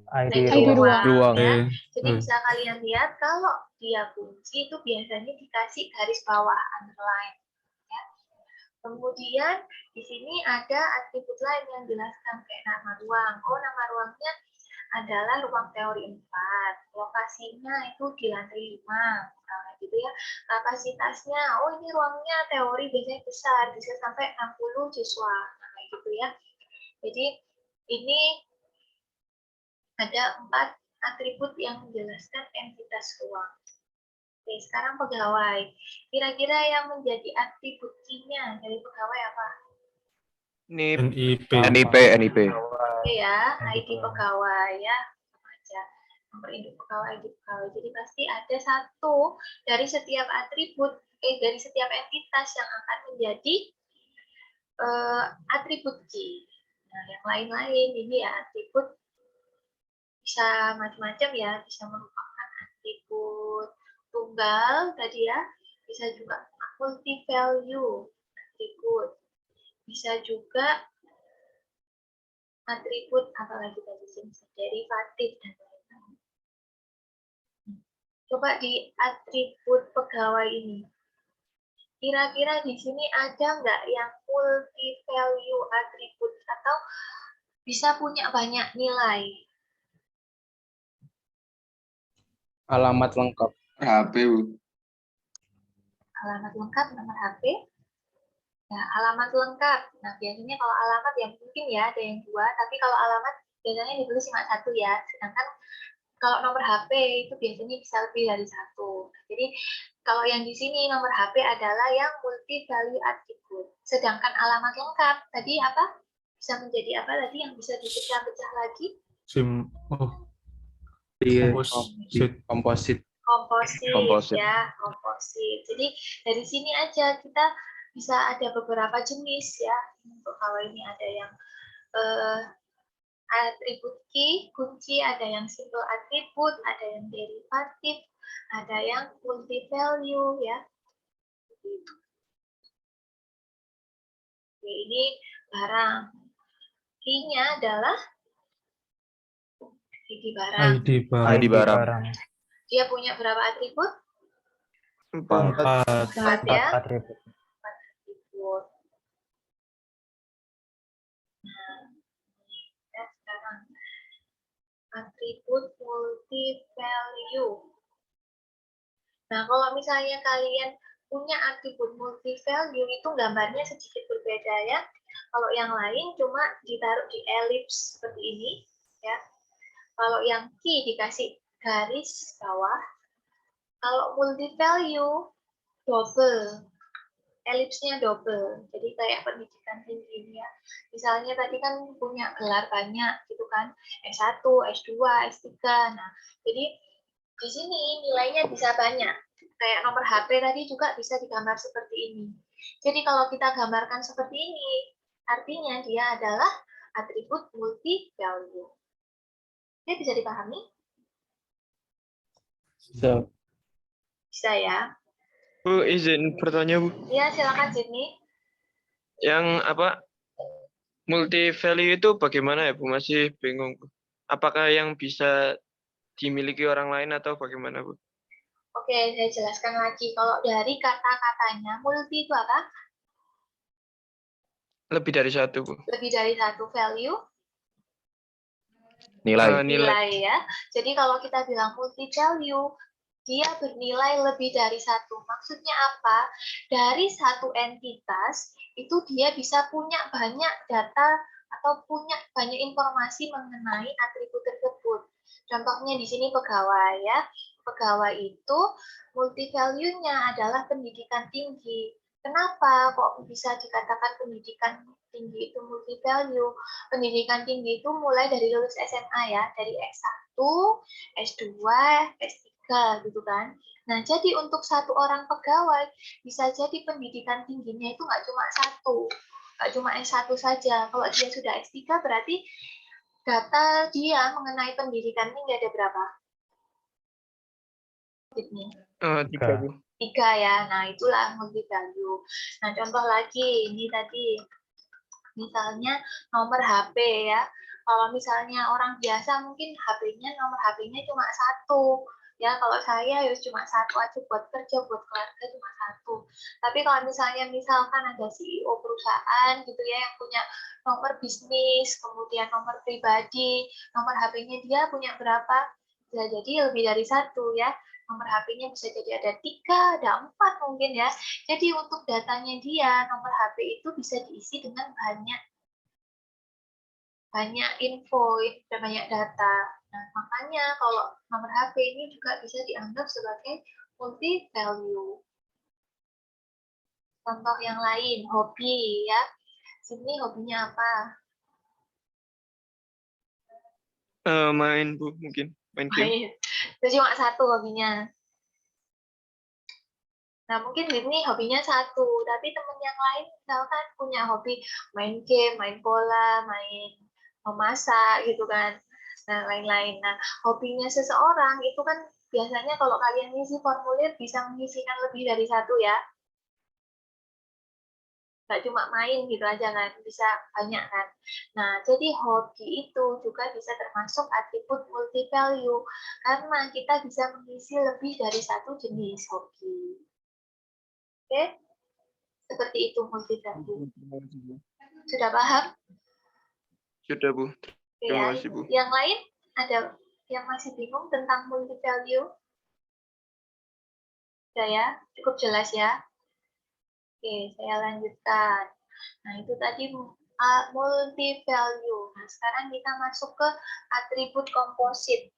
ID ID ruang. Ruang. ya. Eh, Jadi bisa kalian lihat kalau dia kunci itu biasanya dikasih garis bawah underline. Ya. Kemudian di sini ada atribut lain yang jelaskan kayak nama ruang. Oh, nama ruangnya adalah ruang teori 4. Lokasinya itu di lantai 5. Nah, gitu ya. Kapasitasnya, oh ini ruangnya teori biasanya besar, bisa sampai 60 siswa. Nah, kayak gitu ya. Jadi ini ada 4 atribut yang menjelaskan entitas ruang. Oke, sekarang pegawai. Kira-kira yang menjadi atribut key-nya dari pegawai apa? NIP. NIP. NIP. Oke ya, ID Betul. pegawai ya, sama aja. Nomor induk pegawai, ID pegawai. Jadi pasti ada satu dari setiap atribut, dari setiap entitas yang akan menjadi atribut key. Nah, yang lain-lain ini ya atribut bisa macam-macam ya, bisa merupakan atribut tunggal tadi ya, bisa juga multi value atribut, bisa juga atribut apalagi tadi derivatif dan lain-lain. Coba di atribut pegawai ini, kira-kira di sini ada nggak yang multi value atribut atau bisa punya banyak nilai? Alamat lengkap. HP, Bu. Alamat lengkap, nomor HP. Nah, alamat lengkap. Nah, biasanya kalau alamat ya mungkin ya ada yang 2, tapi kalau alamat biasanya ditulis cuma 1 ya. Sedangkan kalau nomor HP itu biasanya bisa lebih dari 1. Jadi kalau yang di sini nomor HP adalah yang multi value attribute. Sedangkan alamat lengkap tadi apa? Bisa menjadi apa tadi yang bisa dipecah-pecah lagi? Iya, Komposit. komposit. Komposit ya, komposit. Jadi dari sini aja kita bisa ada beberapa jenis ya. Untuk kalau ini ada yang atribut key, kunci, ada yang simple atribut, ada yang derivatif, ada yang multi value ya. Oke, ini barang. Key-nya adalah ID barang. ID barang. ID barang. Dia punya berapa atribut? 4. 4 ya. 4 atribut. Atribut. Nah, kita sekarang atribut multi value. Nah, kalau misalnya kalian punya atribut multi value itu gambarnya sedikit berbeda ya. Kalau yang lain cuma ditaruh di elips seperti ini ya. Kalau yang key dikasih garis bawah. Kalau multi value double. Elipsnya double. Jadi kayak pendidikan tinggi ya. Misalnya tadi kan punya gelar banyak gitu kan. S1, S2, S3. Nah, jadi di sini nilainya bisa banyak. Kayak nomor HP tadi juga bisa digambar seperti ini. Jadi kalau kita gambarkan seperti ini, artinya dia adalah atribut multi value. Ini bisa dipahami? Bisa. Bisa ya. Bu, izin bertanya, Bu. Ya, silakan Jenny. Yang apa? Multi value itu bagaimana ya, Bu? Masih bingung, Bu. Apakah yang bisa dimiliki orang lain atau bagaimana, Bu? Oke, saya jelaskan lagi. Kalau dari kata-katanya, multi itu apa? Lebih dari 1, Bu. Lebih dari 1 value. Nilai. Nilai ya. Jadi kalau kita bilang multi value, dia bernilai lebih dari 1. Maksudnya apa? Dari satu entitas, itu dia bisa punya banyak data atau punya banyak informasi mengenai atribut tersebut. Contohnya di sini pegawai ya. Pegawai itu multi value-nya adalah pendidikan tinggi. Kenapa kok bisa dikatakan pendidikan tinggi itu multi value? Pendidikan tinggi itu mulai dari lulus SMA ya, dari S1, S2, S3 gitu kan. Nah, jadi untuk satu orang pegawai bisa jadi pendidikan tingginya itu nggak cuma 1, nggak cuma S1 saja. Kalau dia sudah S3 berarti data dia mengenai pendidikan tinggi ada berapa? 3, Bu. 3 ya. Nah, itulah multi value. Nah, contoh lagi ini tadi misalnya nomor HP ya. Kalau misalnya orang biasa mungkin nomor HP-nya cuma satu. Ya, kalau saya ya cuma satu aja buat kerja, buat keluarga cuma satu. Tapi kalau misalkan ada CEO perusahaan gitu ya yang punya nomor bisnis, kemudian nomor pribadi, nomor HP-nya dia punya berapa? Bisa jadi lebih dari satu ya. Nomor HP-nya bisa jadi ada 3, ada 4 mungkin ya. Jadi untuk datanya dia, nomor HP itu bisa diisi dengan banyak info dan banyak data. Nah, makanya kalau nomor HP ini juga bisa dianggap sebagai multi value. Contoh yang lain, hobi ya. Sini hobinya apa? Main Bu, mungkin main game. Main. Itu cuma satu hobinya. Nah, mungkin Whitney hobinya satu, tapi temen yang lain misalkan punya hobi main game, main bola, main memasak gitu kan. Nah, lain-lain. Nah, hobinya seseorang itu kan biasanya kalau kalian ngisi formulir bisa mengisikan lebih dari satu ya. Nggak cuma main gitu aja kan, bisa banyak kan. Nah, jadi hobi itu juga bisa termasuk atribut multi value karena kita bisa mengisi lebih dari satu jenis hobi. Oke? Seperti itu multi value. Sudah paham? Sudah Bu. Terima Ya, kasih Bu. yang lain ada yang masih bingung tentang multi value? Sudah ya, cukup jelas ya. Oke, saya lanjutkan. Nah, itu tadi multi value. Nah, sekarang kita masuk ke atribut komposit.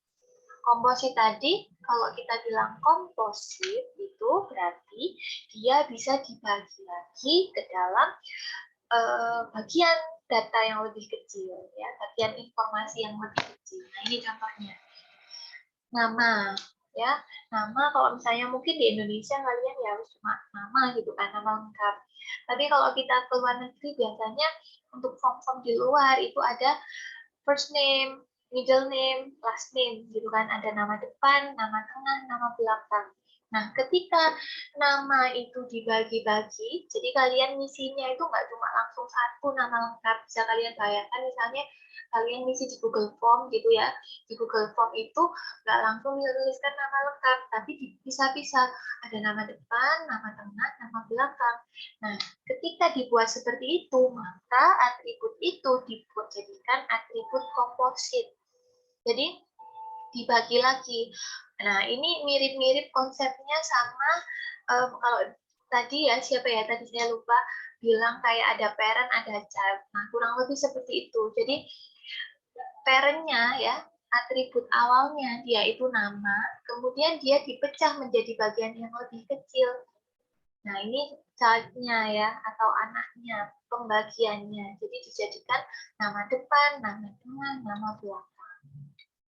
Komposit tadi, kalau kita bilang komposit, itu berarti dia bisa dibagi lagi ke dalam bagian data yang lebih kecil, ya, bagian informasi yang lebih kecil. Nah, ini contohnya. Nama, ya, nama kalau misalnya mungkin di Indonesia kalian ya harus cuma nama gitu kan, nama lengkap. Tapi kalau kita ke luar negeri biasanya untuk form-form di luar itu ada first name, middle name, last name gitu kan, ada nama depan, nama tengah, nama belakang. Nah, ketika nama itu dibagi-bagi, jadi kalian ngisinya itu nggak cuma langsung satu nama lengkap, bisa kalian bayangkan misalnya kalian ngisi di Google Form gitu ya, di Google Form itu nggak langsung dituliskan nama lengkap, tapi bisa-bisa ada nama depan, nama tengah, nama belakang. Nah, ketika dibuat seperti itu, maka atribut itu dijadikan atribut komposit. Jadi, dibagi lagi. Nah, ini mirip-mirip konsepnya sama kalau tadi ya, siapa ya, tadi saya lupa bilang kayak ada parent, ada child. Nah, kurang lebih seperti itu. Jadi, parent-nya ya, atribut awalnya dia itu nama, kemudian dia dipecah menjadi bagian yang lebih kecil. Nah, ini child-nya ya, atau anaknya, pembagiannya. Jadi dijadikan nama depan, nama tengah, nama belakang.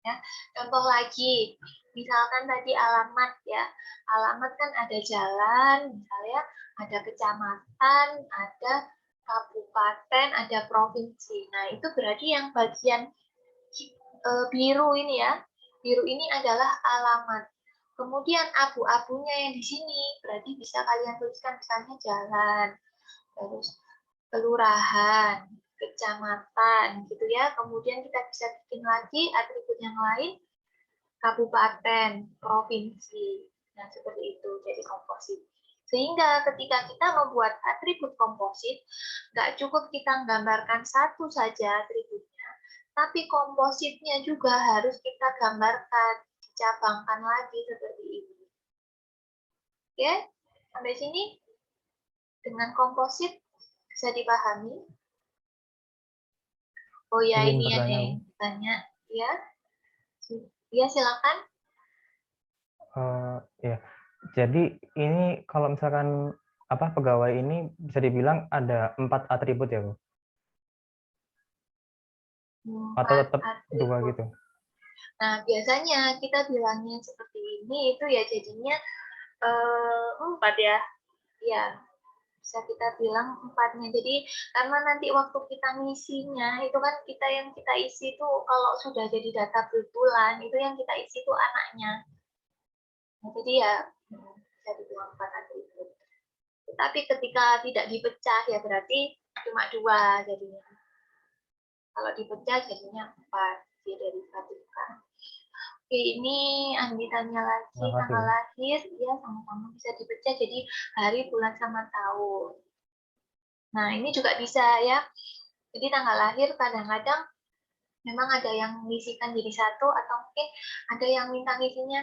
Ya, contoh lagi, misalkan tadi alamat ya. Alamat kan ada jalan, misalnya ada kecamatan, ada kabupaten, ada provinsi. Nah, itu berarti yang bagian biru ini ya. Biru ini adalah alamat. Kemudian abu-abunya yang di sini berarti bisa kalian tuliskan misalnya jalan, terus kelurahan, kecamatan gitu ya. Kemudian kita bisa bikin lagi atribut yang lain, kabupaten, provinsi. Nah, seperti itu jadi komposit. Sehingga ketika kita membuat atribut komposit, nggak cukup kita gambarkan satu saja atributnya, tapi kompositnya juga harus kita gambarkan, dicabangkan lagi seperti ini. Oke, sampai sini dengan komposit bisa dipahami? Oh ya, Izin ini ada bertanya, yang tanya, ya? Ya, silakan. Ya, jadi ini kalau misalkan pegawai ini bisa dibilang ada 4 atribut ya, Bu? Atau 4 tetap 2 atribut. gitu? Nah, biasanya kita bilangnya seperti ini, itu ya jadinya 4 ya. Ya, bisa kita bilang 4-nya. Jadi, karena nanti waktu kita ngisinya, itu kan yang kita isi itu kalau sudah jadi data bulan, itu yang kita isi itu anaknya. Nah, jadi ya, bisa dibilang 4 atribut. Tetapi ketika tidak dipecah, ya berarti cuma 2 jadinya. Kalau dipecah jadinya 4 diderivatifkan. Oke, ini Andi tanya lagi Terima kasih. tanggal lahir, ya sama-sama bisa dipecah jadi hari, bulan, sama tahun. Nah, ini juga bisa ya. Jadi tanggal lahir kadang-kadang memang ada yang ngisikan jadi satu, atau mungkin ada yang minta ngisinya,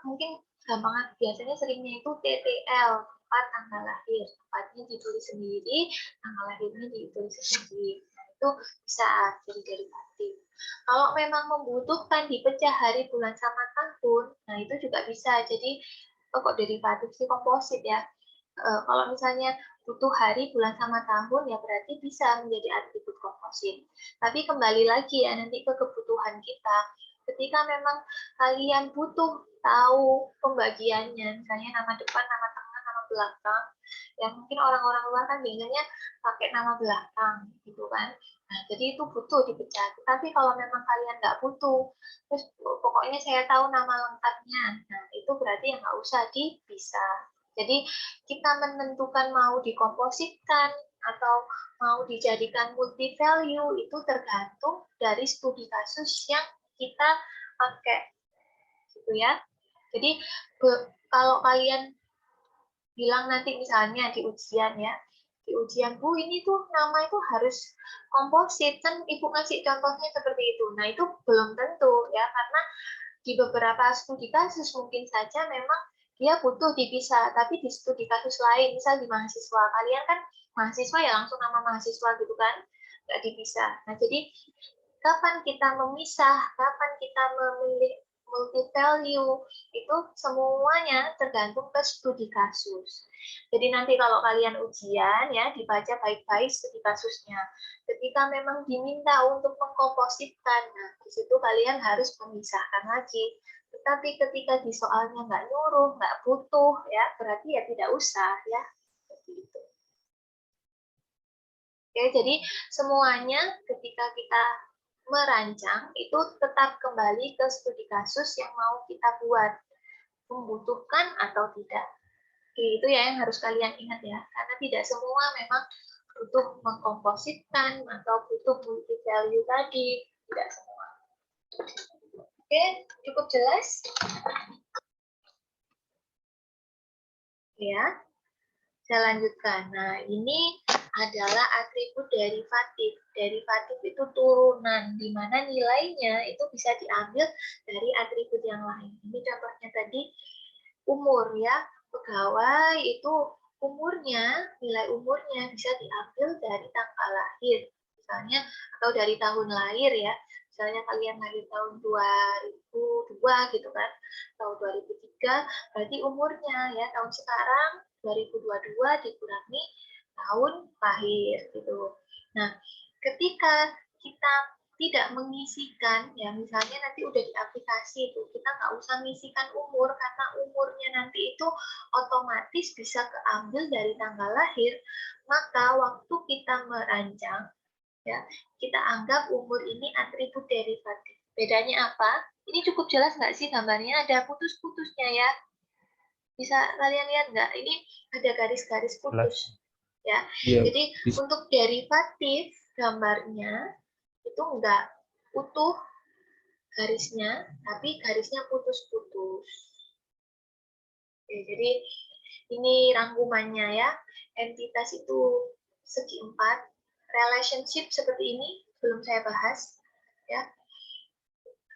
mungkin gampang, biasanya seringnya itu TTL, tempat tanggal lahir, tempatnya ditulis sendiri, tanggal lahirnya ditulis sendiri. Nah, itu bisa jadi derivatif. Kalau memang membutuhkan dipecah hari, bulan, sama tahun, nah itu juga bisa. Jadi kok derivatif sih, komposit ya. Kalau misalnya butuh hari, bulan, sama tahun, ya berarti bisa menjadi atribut komposit. Tapi kembali lagi ya, nanti ke kebutuhan kita. Ketika memang kalian butuh tahu pembagiannya, misalnya nama depan, nama tengah, nama belakang, ya mungkin orang-orang luar kan biasanya pakai nama belakang, gitu kan. Nah, jadi itu butuh dipecah. Tapi kalau memang kalian nggak butuh, terus pokoknya saya tahu nama lengkapnya, nah itu berarti yang nggak usah dipisah. Jadi kita menentukan mau dikompositkan atau mau dijadikan multi value itu tergantung dari studi kasus yang kita pakai, gitu ya. Jadi kalau kalian bilang nanti misalnya di ujian ya, di ujian Bu ini tuh nama itu harus komposit, kan Ibu ngasih contohnya seperti itu. Nah itu belum tentu ya, karena di beberapa studi kasus mungkin saja memang dia butuh dipisah, tapi di studi kasus lain, misal di mahasiswa, kalian kan mahasiswa ya langsung nama mahasiswa gitu kan, nggak dipisah. Nah jadi kapan kita memisah, kapan kita memilih multi value, itu semuanya tergantung ke studi kasus. Jadi nanti kalau kalian ujian ya, dibaca baik-baik studi kasusnya. Ketika memang diminta untuk mengkompositkan, nah di situ kalian harus memisahkan lagi. Tetapi ketika di soalnya nggak nyuruh, nggak butuh, ya berarti ya tidak usah ya. Seperti itu. Oke, jadi semuanya ketika kita merancang itu tetap kembali ke studi kasus yang mau kita buat, membutuhkan atau tidak. Oke, itu ya yang harus kalian ingat ya, karena tidak semua memang butuh mengkompositkan atau butuh multi value tadi, tidak semua. Oke, cukup jelas? Ya, saya lanjutkan. Nah, ini adalah atribut derivatif. Derivatif itu turunan, di mana nilainya itu bisa diambil dari atribut yang lain. Ini contohnya tadi umur ya, pegawai itu umurnya, nilai umurnya bisa diambil dari tanggal lahir, misalnya, atau dari tahun lahir ya. Misalnya kalian lahir tahun 2002 gitu kan, tahun 2003, berarti umurnya ya tahun sekarang 2022 dikurangi tahun lahir gitu. Nah, ketika kita tidak mengisikan, ya misalnya nanti udah di aplikasi itu, kita nggak usah ngisikan umur, karena umurnya nanti itu otomatis bisa keambil dari tanggal lahir, maka waktu kita merancang, ya kita anggap umur ini atribut derivatif. Bedanya apa? Ini cukup jelas nggak sih gambarnya? Ada putus-putusnya ya. Bisa kalian lihat nggak? Ini ada garis-garis putus. Ya, Iya, jadi bisa. untuk derivatif gambarnya itu enggak utuh garisnya, tapi garisnya putus-putus. Oke, jadi ini rangkumannya ya. Entitas itu segi 4, relationship seperti ini belum saya bahas ya.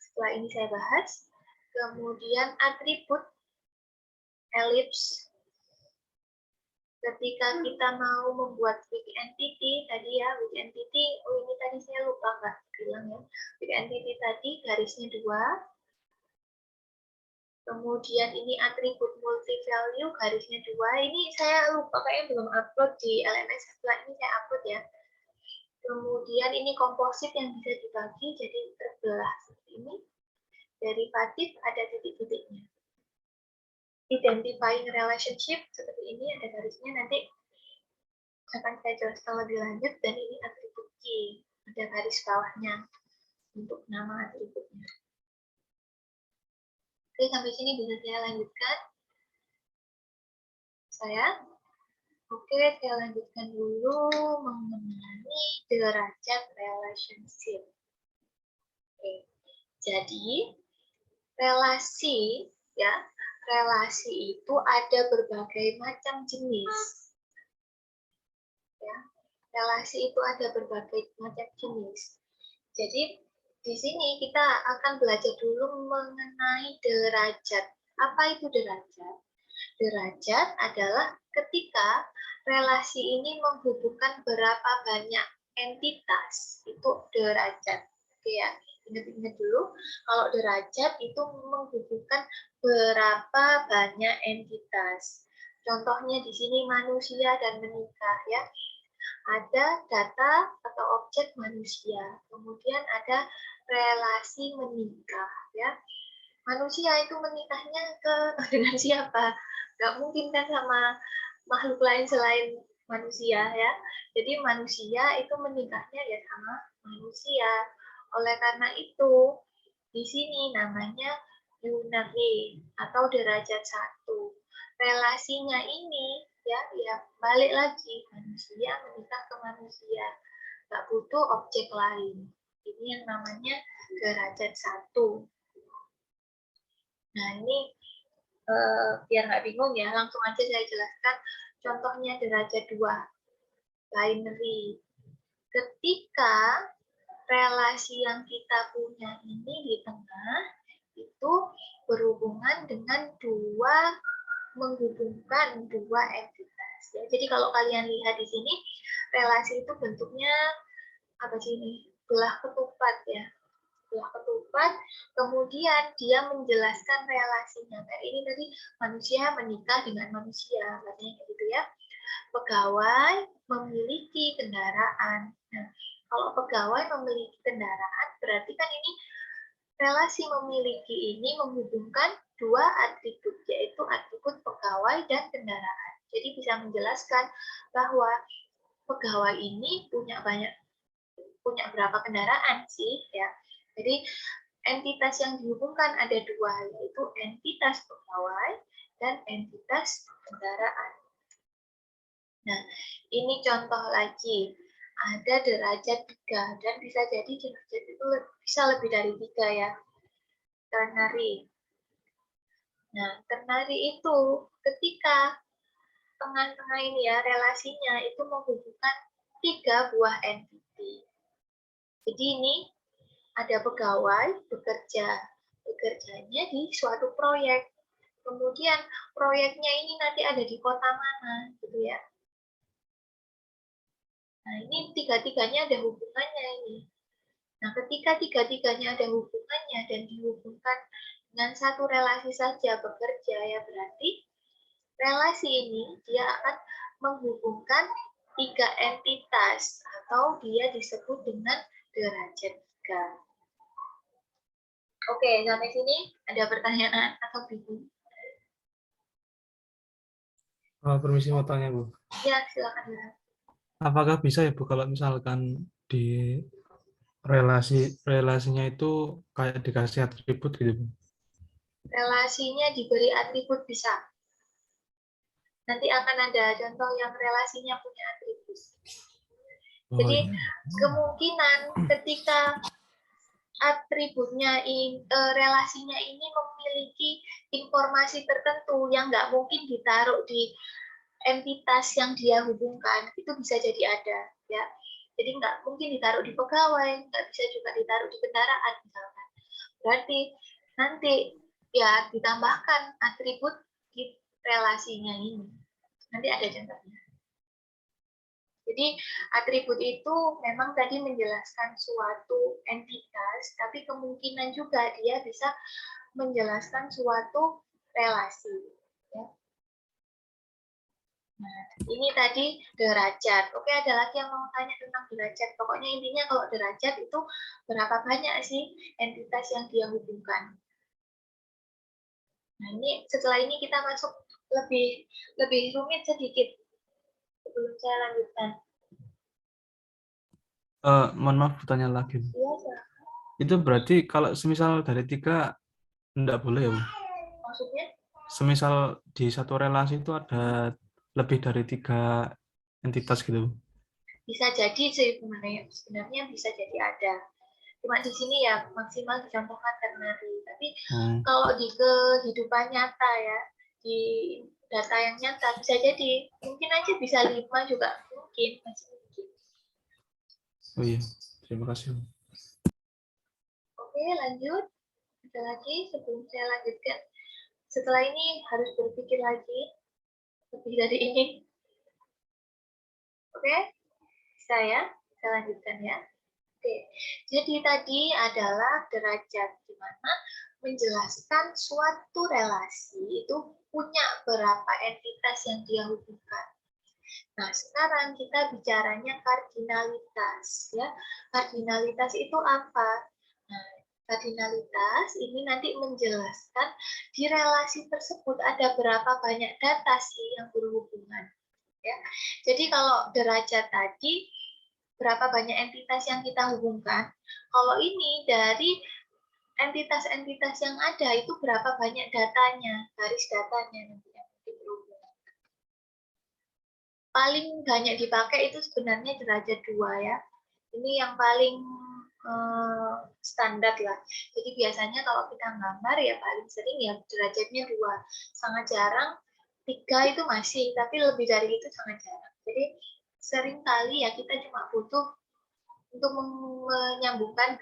Setelah ini saya bahas. Kemudian atribut ellipse. Ketika kita mau membuat weak entity tadi ya, weak entity, ini tadi saya lupa nggak bilang ya. Weak entity tadi garisnya 2. Kemudian ini atribut multi value garisnya 2. Ini saya lupa kayaknya belum upload di LMS, setelah ini saya upload ya. Kemudian ini komposit yang bisa dibagi jadi terbelah seperti ini. Derivatif ada titik-titiknya. Identifying relationship seperti ini ada garisnya, nanti akan saya jelaskan lebih lanjut. Dan ini atribut key, ada garis bawahnya untuk nama atributnya. Oke, sampai sini bisa saya lanjutkan. Saya Oke, saya lanjutkan dulu mengenai derajat relationship. Oke, jadi relasi ya, relasi itu ada berbagai macam jenis. Ya, relasi itu ada berbagai macam jenis. Jadi di sini kita akan belajar dulu mengenai derajat. Apa itu derajat? Derajat adalah ketika relasi ini menghubungkan berapa banyak entitas, itu derajat. Oke ya, ingat-ingat dulu, kalau derajat itu menghubungkan berapa banyak entitas. Contohnya di sini manusia dan menikah ya. Ada data atau objek manusia, kemudian ada relasi menikah ya. Manusia itu menikahnya dengan siapa? Nggak mungkin kan sama makhluk lain selain manusia ya. Jadi manusia itu menikahnya ya sama manusia. Oleh karena itu, di sini namanya unary atau derajat 1. Relasinya ini ya balik lagi manusia menikah ke manusia. Nggak butuh objek lain. Ini yang namanya derajat 1. Nah, ini biar nggak bingung ya, langsung aja saya jelaskan contohnya derajat 2, binary. Ketika relasi yang kita punya ini di tengah, itu berhubungan dengan menghubungkan dua entitas. Ya. Jadi kalau kalian lihat di sini, relasi itu bentuknya apa sih ini? Belah ketupat ya. Belah ketupat, kemudian dia menjelaskan relasinya. Kayak ini tadi manusia menikah dengan manusia, katanya gitu ya. Pegawai memiliki kendaraan. Nah, kalau pegawai memiliki kendaraan, berarti kan ini relasi memiliki ini menghubungkan dua atribut, yaitu atribut pegawai dan kendaraan. Jadi bisa menjelaskan bahwa pegawai ini punya berapa kendaraan sih ya. Jadi entitas yang dihubungkan ada dua, yaitu entitas pegawai dan entitas kendaraan. Nah, ini contoh lagi. Ada derajat 3 dan bisa jadi derajat itu bisa lebih dari 3 ya. Ternary. Nah, ternary itu ketika tengah-tengah ini ya relasinya itu menghubungkan 3 buah entiti. Jadi ini ada pegawai bekerjanya di suatu proyek. Kemudian proyeknya ini nanti ada di kota mana gitu ya. Nah, ini tiga-tiganya ada hubungannya ini. Nah, ketika tiga-tiganya ada hubungannya dan dihubungkan dengan satu relasi saja bekerja, ya berarti relasi ini dia akan menghubungkan 3 entitas atau dia disebut dengan derajat 3. Oke, sampai sini ada pertanyaan atau bingung? Permisi mau tanya, Bu. Ya, silakan. Apakah bisa ya, Bu, kalau misalkan di relasinya itu kayak dikasih atribut gitu, Bu? Relasinya diberi atribut bisa. Nanti akan ada contoh yang relasinya punya atribut. Jadi kemungkinan ketika atributnya relasinya ini memiliki informasi tertentu yang nggak mungkin ditaruh di entitas yang dia hubungkan, itu bisa jadi ada ya. Jadi nggak mungkin ditaruh di pegawai, nggak bisa juga ditaruh di kendaraan misalkan. Berarti nanti ya ditambahkan atribut di relasinya ini. Nanti ada contohnya. Jadi atribut itu memang tadi menjelaskan suatu entitas, tapi kemungkinan juga dia bisa menjelaskan suatu relasi. Ya. Nah, ini tadi derajat. Oke, ada lagi yang mau tanya tentang derajat. Pokoknya intinya kalau derajat itu berapa banyak sih entitas yang dia hubungkan. Nah, ini setelah ini kita masuk lebih rumit sedikit sebelum saya lanjutkan. Mohon maaf bertanya lagi. Iya, itu berarti kalau semisal dari 3 enggak boleh ya, Bu? maksudnya? Semisal di satu relasi itu ada lebih dari 3 entitas gitu. Bisa jadi sih sebenarnya bisa jadi ada. Cuma di sini ya maksimal dicontohkan ternary. Tapi kalau di kehidupan nyata ya, di data yang nyata bisa jadi mungkin aja bisa 5 juga mungkin, masih mungkin. Oh iya, terima kasih. Oke, lanjut. Ada lagi sebelum saya lanjutkan. Setelah ini harus berpikir lagi lebih dari ini. Oke, saya lanjutkan ya. Oke, jadi tadi adalah derajat di mana menjelaskan suatu relasi itu punya berapa entitas yang dia hubungkan. Nah, sekarang kita bicaranya kardinalitas ya. Kardinalitas itu apa? Nah, kardinalitas ini nanti menjelaskan di relasi tersebut ada berapa banyak data sih yang berhubungan ya. Jadi kalau derajat tadi berapa banyak entitas yang kita hubungkan. Kalau ini dari entitas-entitas yang ada itu berapa banyak datanya, garis datanya nanti yang berhubungan. Paling banyak dipakai itu sebenarnya derajat 2 ya. Ini yang paling standar lah. Jadi biasanya kalau kita gambar ya paling sering ya derajatnya 2. Sangat jarang 3 itu masih, tapi lebih dari itu sangat jarang. Jadi sering kali ya kita cuma butuh untuk menyambungkan 2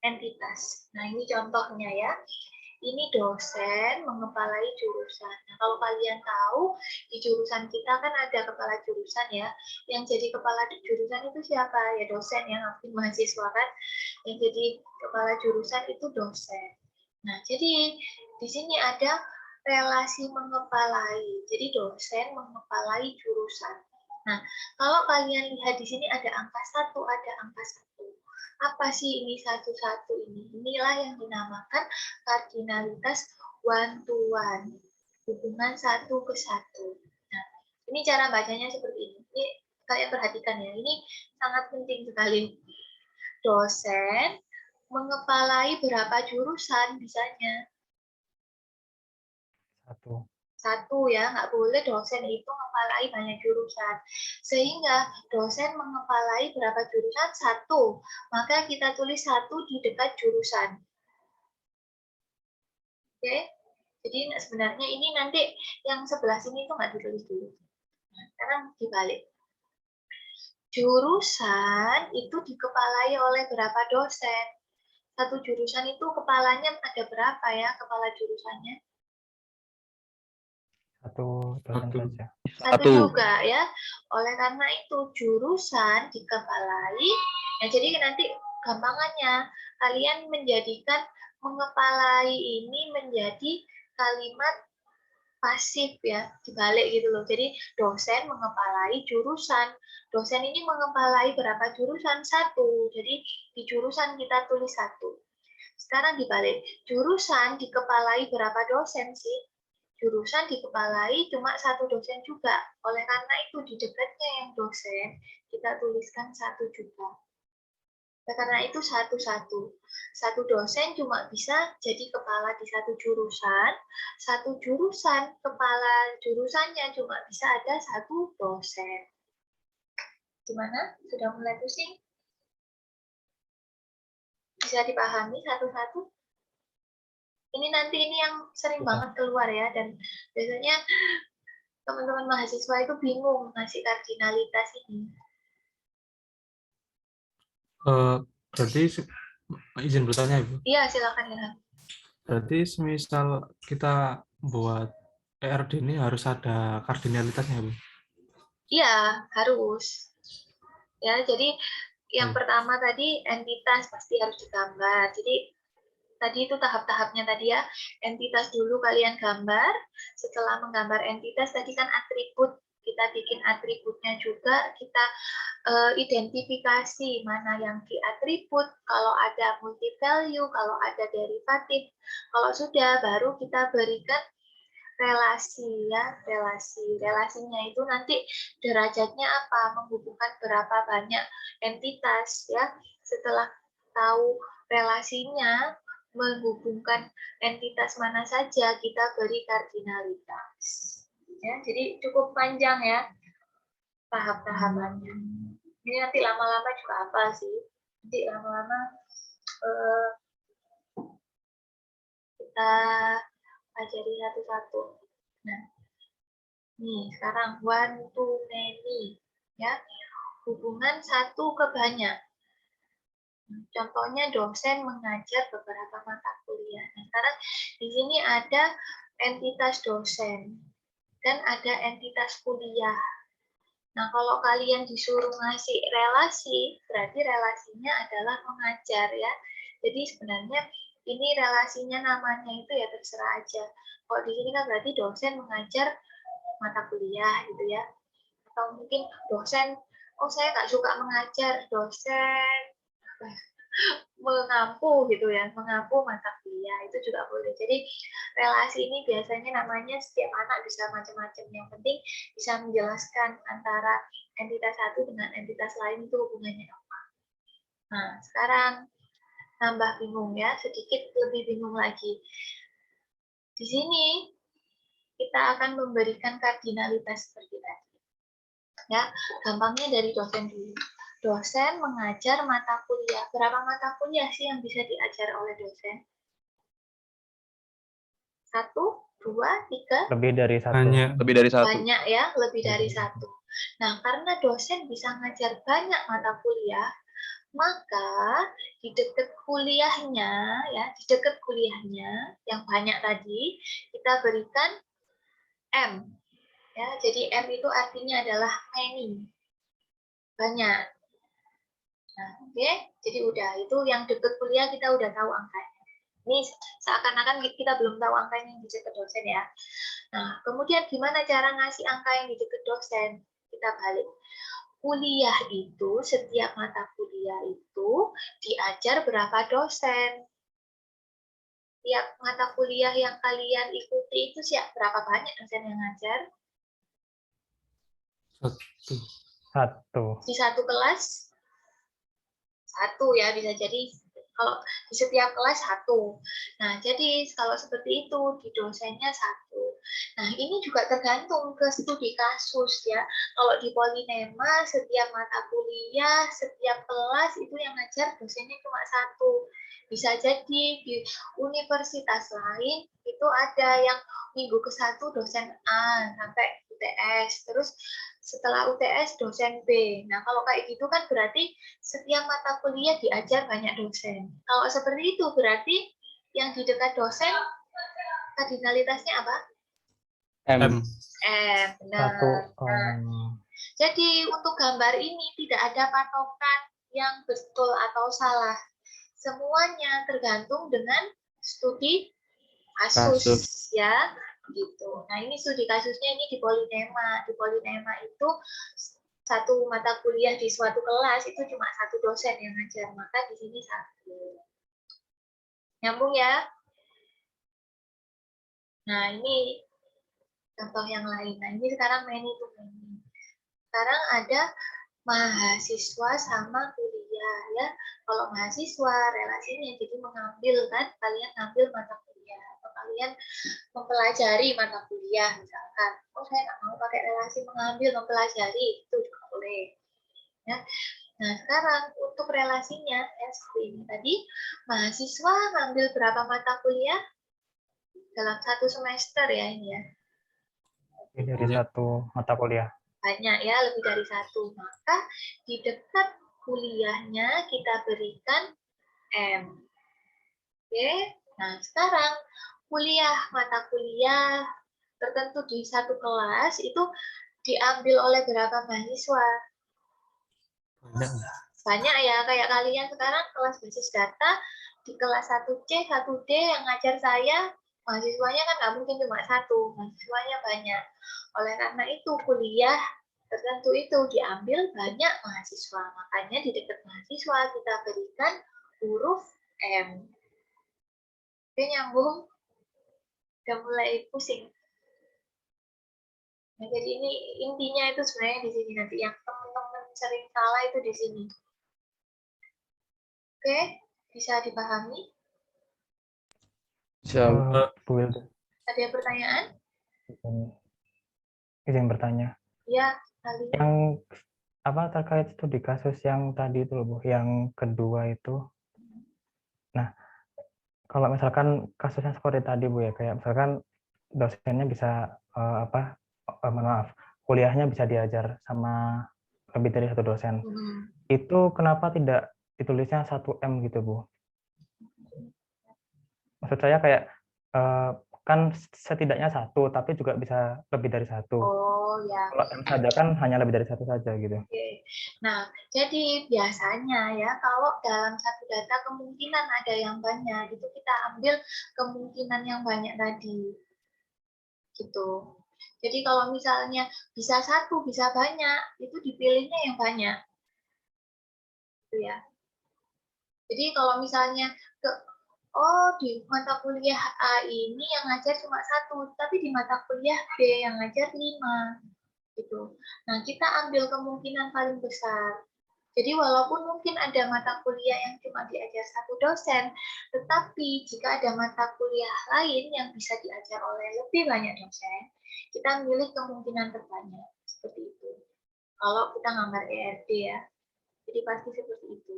entitas. Nah, ini contohnya ya. Ini dosen mengepalai jurusan. Nah, kalau kalian tahu, di jurusan kita kan ada kepala jurusan ya. Yang jadi kepala jurusan itu siapa? Ya dosen yang aktif mahasiswa kan. Yang jadi kepala jurusan itu dosen. Nah, jadi di sini ada relasi mengepalai. Jadi dosen mengepalai jurusan. Nah, kalau kalian lihat di sini ada angka 1, ada angka 1. Apa sih ini 1-1 ini? Inilah yang dinamakan kardinalitas one to one. Hubungan 1 ke 1. Nah, ini cara bacanya seperti ini. Ini kalian perhatikan ya, ini sangat penting sekali. Dosen mengepalai berapa jurusan bisanya? 1. 1 ya, nggak boleh dosen itu mengepalai banyak jurusan. Sehingga dosen mengepalai berapa jurusan? 1. Maka kita tulis 1 di dekat jurusan. Oke? Jadi sebenarnya ini nanti yang sebelah sini itu nggak ditulis dulu. Nah, sekarang dibalik. Jurusan itu dikepalai oleh berapa dosen? Satu jurusan itu kepalanya ada berapa ya kepala jurusannya? 1 dosen saja. 1 juga ya. Oleh karena itu jurusan dikepalai. Nah, jadi nanti gampangannya kalian menjadikan mengepalai ini menjadi kalimat pasif ya, dibalik gitu loh. Jadi dosen mengepalai jurusan. Dosen ini mengepalai berapa jurusan? 1. Jadi di jurusan kita tulis 1. Sekarang dibalik. Jurusan dikepalai berapa dosen sih? Jurusan dikepalai cuma 1 dosen juga. Oleh karena itu di dekatnya yang dosen kita tuliskan 1 juga. Nah, karena itu 1-1. 1 dosen cuma bisa jadi kepala di 1 jurusan. 1 jurusan kepala jurusannya cuma bisa ada 1 dosen. Gimana? Sudah mulai pusing? Bisa dipahami satu-satu? Ini nanti ini yang sering banget keluar ya, dan biasanya teman-teman mahasiswa itu bingung ngasih kardinalitas ini. Berarti izin bertanya Ibu. Iya, silakan ya. Berarti semisal kita buat ERD ini harus ada kardinalitasnya Bu? Iya, harus. Ya, jadi yang pertama tadi entitas pasti harus digambar. Jadi tadi itu tahap-tahapnya tadi ya, entitas dulu kalian gambar, setelah menggambar entitas tadi kan atribut, kita bikin atributnya juga, kita identifikasi mana yang di atribut, kalau ada multi value, kalau ada derivatif, kalau sudah baru kita berikan relasi ya, relasinya itu nanti derajatnya apa, menghubungkan berapa banyak entitas ya, setelah tahu relasinya, menghubungkan entitas mana saja, kita beri kardinalitas. Ya, jadi cukup panjang ya tahap-tahapannya. Ini nanti lama-lama juga hafal sih. Nanti lama-lama eh, kita pelajari satu-satu. Nah, nih sekarang one to many, ya, hubungan satu ke banyak. Contohnya dosen mengajar beberapa mata kuliah. Nah, sekarang di sini ada entitas dosen dan ada entitas kuliah. Nah, kalau kalian disuruh ngasih relasi, berarti relasinya adalah mengajar ya. Jadi sebenarnya ini relasinya namanya itu ya terserah aja. Kalau di sini kan berarti dosen mengajar mata kuliah gitu ya. Atau mungkin dosen, oh saya nggak suka mengajar, dosen mengampu gitu ya, mengampu mata kuliah itu juga boleh. Jadi relasi ini biasanya namanya setiap anak bisa macam-macam. Yang penting bisa menjelaskan antara entitas satu dengan entitas lain itu hubungannya apa. Nah, sekarang tambah bingung ya, sedikit lebih bingung lagi. Di sini kita akan memberikan kardinalitas seperti tadi. Ya, gampangnya dari dosen dulu. Dosen mengajar mata kuliah. Berapa mata kuliah sih yang bisa diajar oleh dosen? 1, 2, 3? Lebih dari satu. Hanya Lebih dari satu. Banyak ya, lebih dari 1. Nah, karena dosen bisa ngajar banyak mata kuliah, maka di dekat kuliahnya, ya, di dekat kuliahnya yang banyak tadi, kita berikan M. Ya, jadi M itu artinya adalah many. Banyak. Nah, oke, jadi udah itu yang dekat kuliah kita udah tahu angkanya. Ini seakan-akan kita belum tahu angkanya yang di dekat dosen ya. Nah, kemudian gimana cara ngasih angka yang di dekat dosen? Kita balik. Kuliah itu, setiap mata kuliah itu diajar berapa dosen? Tiap mata kuliah yang kalian ikuti itu berapa banyak dosen yang ngajar? Satu. Di satu kelas? 1 ya, bisa jadi kalau di setiap kelas 1. Nah, jadi kalau seperti itu di dosennya 1. Nah, ini juga tergantung ke studi kasus ya. Kalau di Polinema setiap mata kuliah, setiap kelas itu yang ngajar dosennya cuma 1. Bisa jadi di universitas lain itu ada yang minggu ke-1 dosen A sampai UTS, terus setelah UTS dosen B. Nah, kalau kayak gitu kan berarti setiap mata kuliah diajar banyak dosen. Kalau seperti itu berarti yang di dekat dosen kardinalitasnya apa? M. Benar. Satu. Nah, jadi untuk gambar ini tidak ada patokan yang betul atau salah. Semuanya tergantung dengan studi kasus. Ya, gitu. Nah, ini studi kasusnya ini di Polinema. Di Polinema itu satu mata kuliah di suatu kelas itu cuma 1 dosen yang ngajar, maka di sini 1. Nyambung ya? Nah, ini contoh yang lain. Nah, ini sekarang many to many. Sekarang ada mahasiswa sama kuliah ya. Kalau mahasiswa relasinya jadi mengambil kan, kalian ngambil mata kuliah atau kalian mempelajari mata kuliah misalkan. Oh, saya nggak mau pakai relasi mengambil mempelajari, itu juga boleh. Ya. Nah, sekarang untuk relasinya ya seperti ini tadi, mahasiswa ngambil berapa mata kuliah dalam 1 semester ya ini ya. Lebih dari satu mata kuliah. Banyak ya, lebih dari 1. Maka di dekat kuliahnya kita berikan M. Oke, nah sekarang mata kuliah tertentu di satu kelas itu diambil oleh berapa mahasiswa? Banyak ya, kayak kalian sekarang kelas basis data, di kelas 1C, 1D yang ngajar saya, mahasiswanya kan nggak mungkin cuma 1, mahasiswanya banyak. Oleh karena itu, kuliah tertentu itu diambil banyak mahasiswa. Makanya di dekat mahasiswa kita berikan huruf M. Oke, nyambung? Udah mulai pusing. Nah, jadi ini intinya itu sebenarnya di sini nanti yang teman-teman sering salah itu di sini. Oke, bisa dipahami? Siap. Bu Wilda. Ada pertanyaan? izin bertanya. Ya, kali. Yang apa terkait studi kasus yang tadi itu loh, Bu, yang kedua itu. Nah, kalau misalkan kasusnya seperti tadi, Bu, ya, kayak misalkan dosennya bisa maaf, kuliahnya bisa diajar sama lebih dari satu dosen. Itu kenapa tidak ditulisnya 1M gitu, Bu? Maksud saya kayak kan setidaknya satu, tapi juga bisa lebih dari satu. Oh ya. Kalau M saja kan hanya lebih dari satu saja gitu. Oke. Nah, jadi biasanya ya kalau dalam satu data kemungkinan ada yang banyak, itu kita ambil kemungkinan yang banyak tadi. Gitu. Jadi kalau misalnya bisa satu, bisa banyak, itu dipilihnya yang banyak. Gitu ya. Jadi kalau misalnya di mata kuliah A ini yang ngajar cuma satu, tapi di mata kuliah B yang ngajar 5. Gitu. Nah, kita ambil kemungkinan paling besar. Jadi walaupun mungkin ada mata kuliah yang cuma diajar satu dosen, tetapi jika ada mata kuliah lain yang bisa diajar oleh lebih banyak dosen, kita milih kemungkinan terbanyak. Seperti itu. Kalau kita ngambil ERD ya. Jadi pasti seperti itu.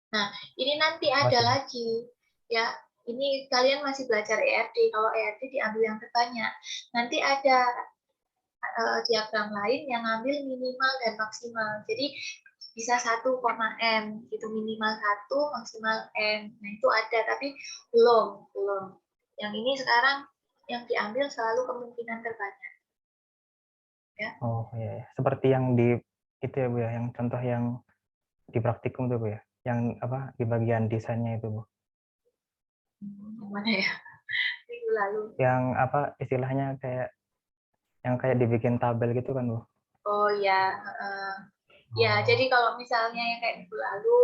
Nah, ini nanti ada lagi. Ya, ini kalian masih belajar ERD. Kalau ERD diambil yang terbanyak. Nanti ada diagram lain yang ngambil minimal dan maksimal. Jadi bisa 1,M gitu, minimal 1, maksimal M. Nah, itu ada tapi belum. Yang ini sekarang yang diambil selalu kemungkinan terbanyak. Ya. Oh iya, seperti yang di itu ya, Bu, ya, yang contoh yang di praktikum tuh, Bu, ya. Yang apa di bagian desainnya itu, Bu. Yang mana ya? Minggu lalu. Yang apa istilahnya kayak yang kayak dibikin tabel gitu kan, Bu? Oh ya, ya. Jadi kalau misalnya yang kayak minggu lalu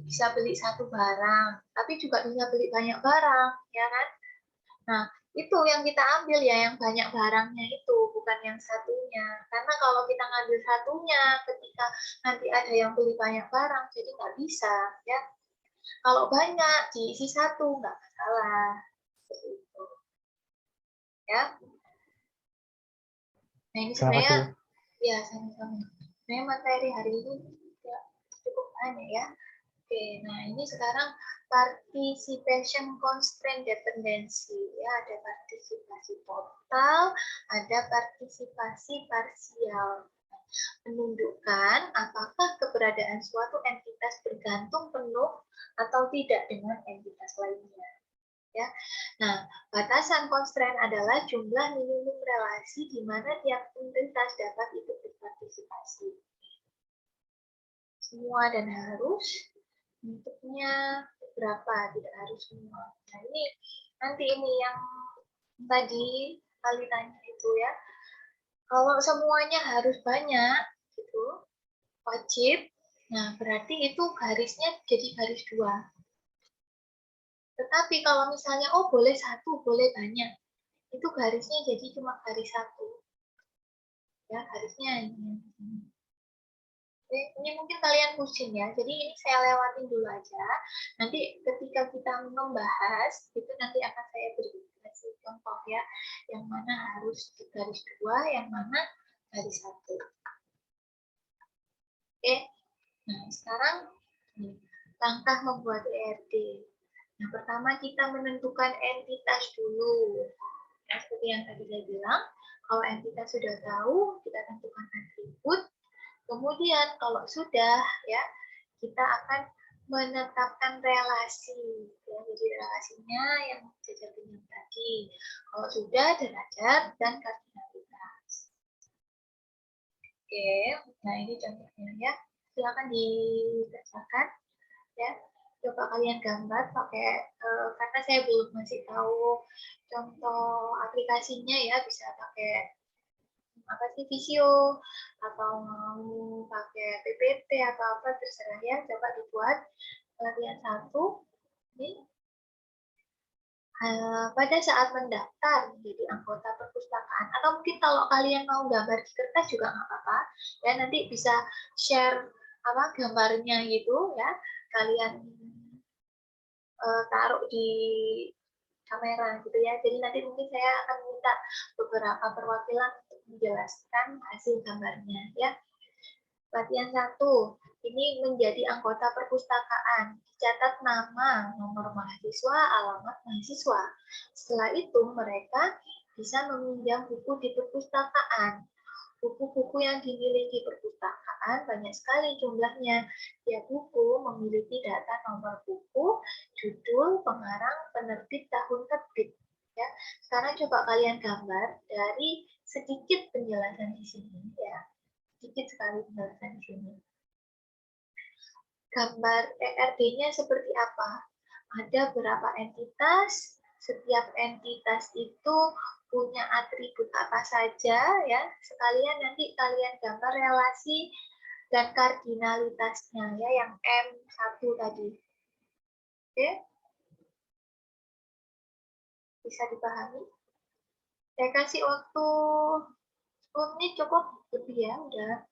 bisa beli satu barang, tapi juga bisa beli banyak barang, ya kan? Nah, itu yang kita ambil ya, yang banyak barangnya itu, bukan yang satunya. Karena kalau kita ngambil satunya, ketika nanti ada yang beli banyak barang, jadi nggak bisa, ya. Kalau banyak, diisi satu, nggak masalah. Seperti itu. Ya. Nah, ini Terima sebenarnya, kasih. ya sama-sama. Sebenarnya materi hari ini ya, cukup banyak ya. Oke, nah ini sekarang participation constraint dependency ya, ada partisipasi total, ada partisipasi parsial. Menunjukkan apakah keberadaan suatu entitas bergantung penuh atau tidak dengan entitas lainnya. Ya. Nah, batasan constraint adalah jumlah minimum relasi di mana tiap entitas dapat ikut berpartisipasi. Semua dan harus, bentuknya berapa, tidak harus semua. Nah, ini nanti ini yang tadi kali tanya itu ya. Kalau semuanya harus banyak, gitu, wajib. Nah, berarti itu garisnya jadi garis 2. Tetapi kalau misalnya, boleh 1, boleh banyak, itu garisnya jadi cuma garis 1. Ya, garisnya ini. Ini mungkin kalian pusing ya, jadi ini saya lewatin dulu aja. Nanti ketika kita membahas, itu nanti akan saya beri contoh ya, yang mana harus di garis 2, yang mana garis 1. Oke, nah sekarang langkah membuat ERD. Nah, pertama kita menentukan entitas dulu. Ya, seperti yang tadi saya bilang, kalau entitas sudah tahu, kita tentukan atribut. Kemudian kalau sudah, ya kita akan menetapkan relasi. Ya, jadi relasinya yang jajar pinjam tadi. Kalau sudah, derajat dan kardinalitas. Oke, nah ini contohnya ya. Silakan dikerjakan. Ya, coba kalian gambar pakai karena saya belum masih tahu contoh aplikasinya ya, bisa pakai apa sih Visio atau mau pakai PPT atau apa terserah ya, coba dibuat latihan 1 ini pada saat mendaftar menjadi anggota perpustakaan, atau mungkin kalau kalian mau gambar di kertas juga nggak apa-apa ya, nanti bisa share apa gambarnya gitu ya, kalian taruh di kamera gitu ya. Jadi nanti mungkin saya akan minta beberapa perwakilan untuk menjelaskan hasil gambarnya ya. Latihan 1, ini menjadi anggota perpustakaan. Dicatat nama, nomor mahasiswa, alamat mahasiswa. Setelah itu mereka bisa meminjam buku di perpustakaan. Buku-buku yang dimiliki perpustakaan banyak sekali jumlahnya. Tiap buku memiliki data nomor buku, judul, pengarang, penerbit, tahun terbit. Ya, sekarang coba kalian gambar dari sedikit penjelasan di sini ya. Sedikit sekali penjelasan di sini. Gambar ERD-nya seperti apa? Ada berapa entitas? Setiap entitas itu punya atribut apa saja ya. Sekalian nanti kalian gambar relasi dan kardinalitasnya ya, yang M1 tadi. Oke? Bisa dipahami? Saya kasih waktu 10 menit cukup lebih ya, udah.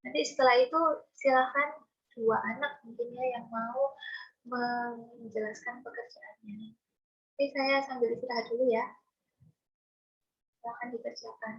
Nanti setelah itu silakan 2 anak mungkin ya yang mau menjelaskan pekerjaannya. Oke, saya sambil istirahat dulu ya. Silakan dikerjakan.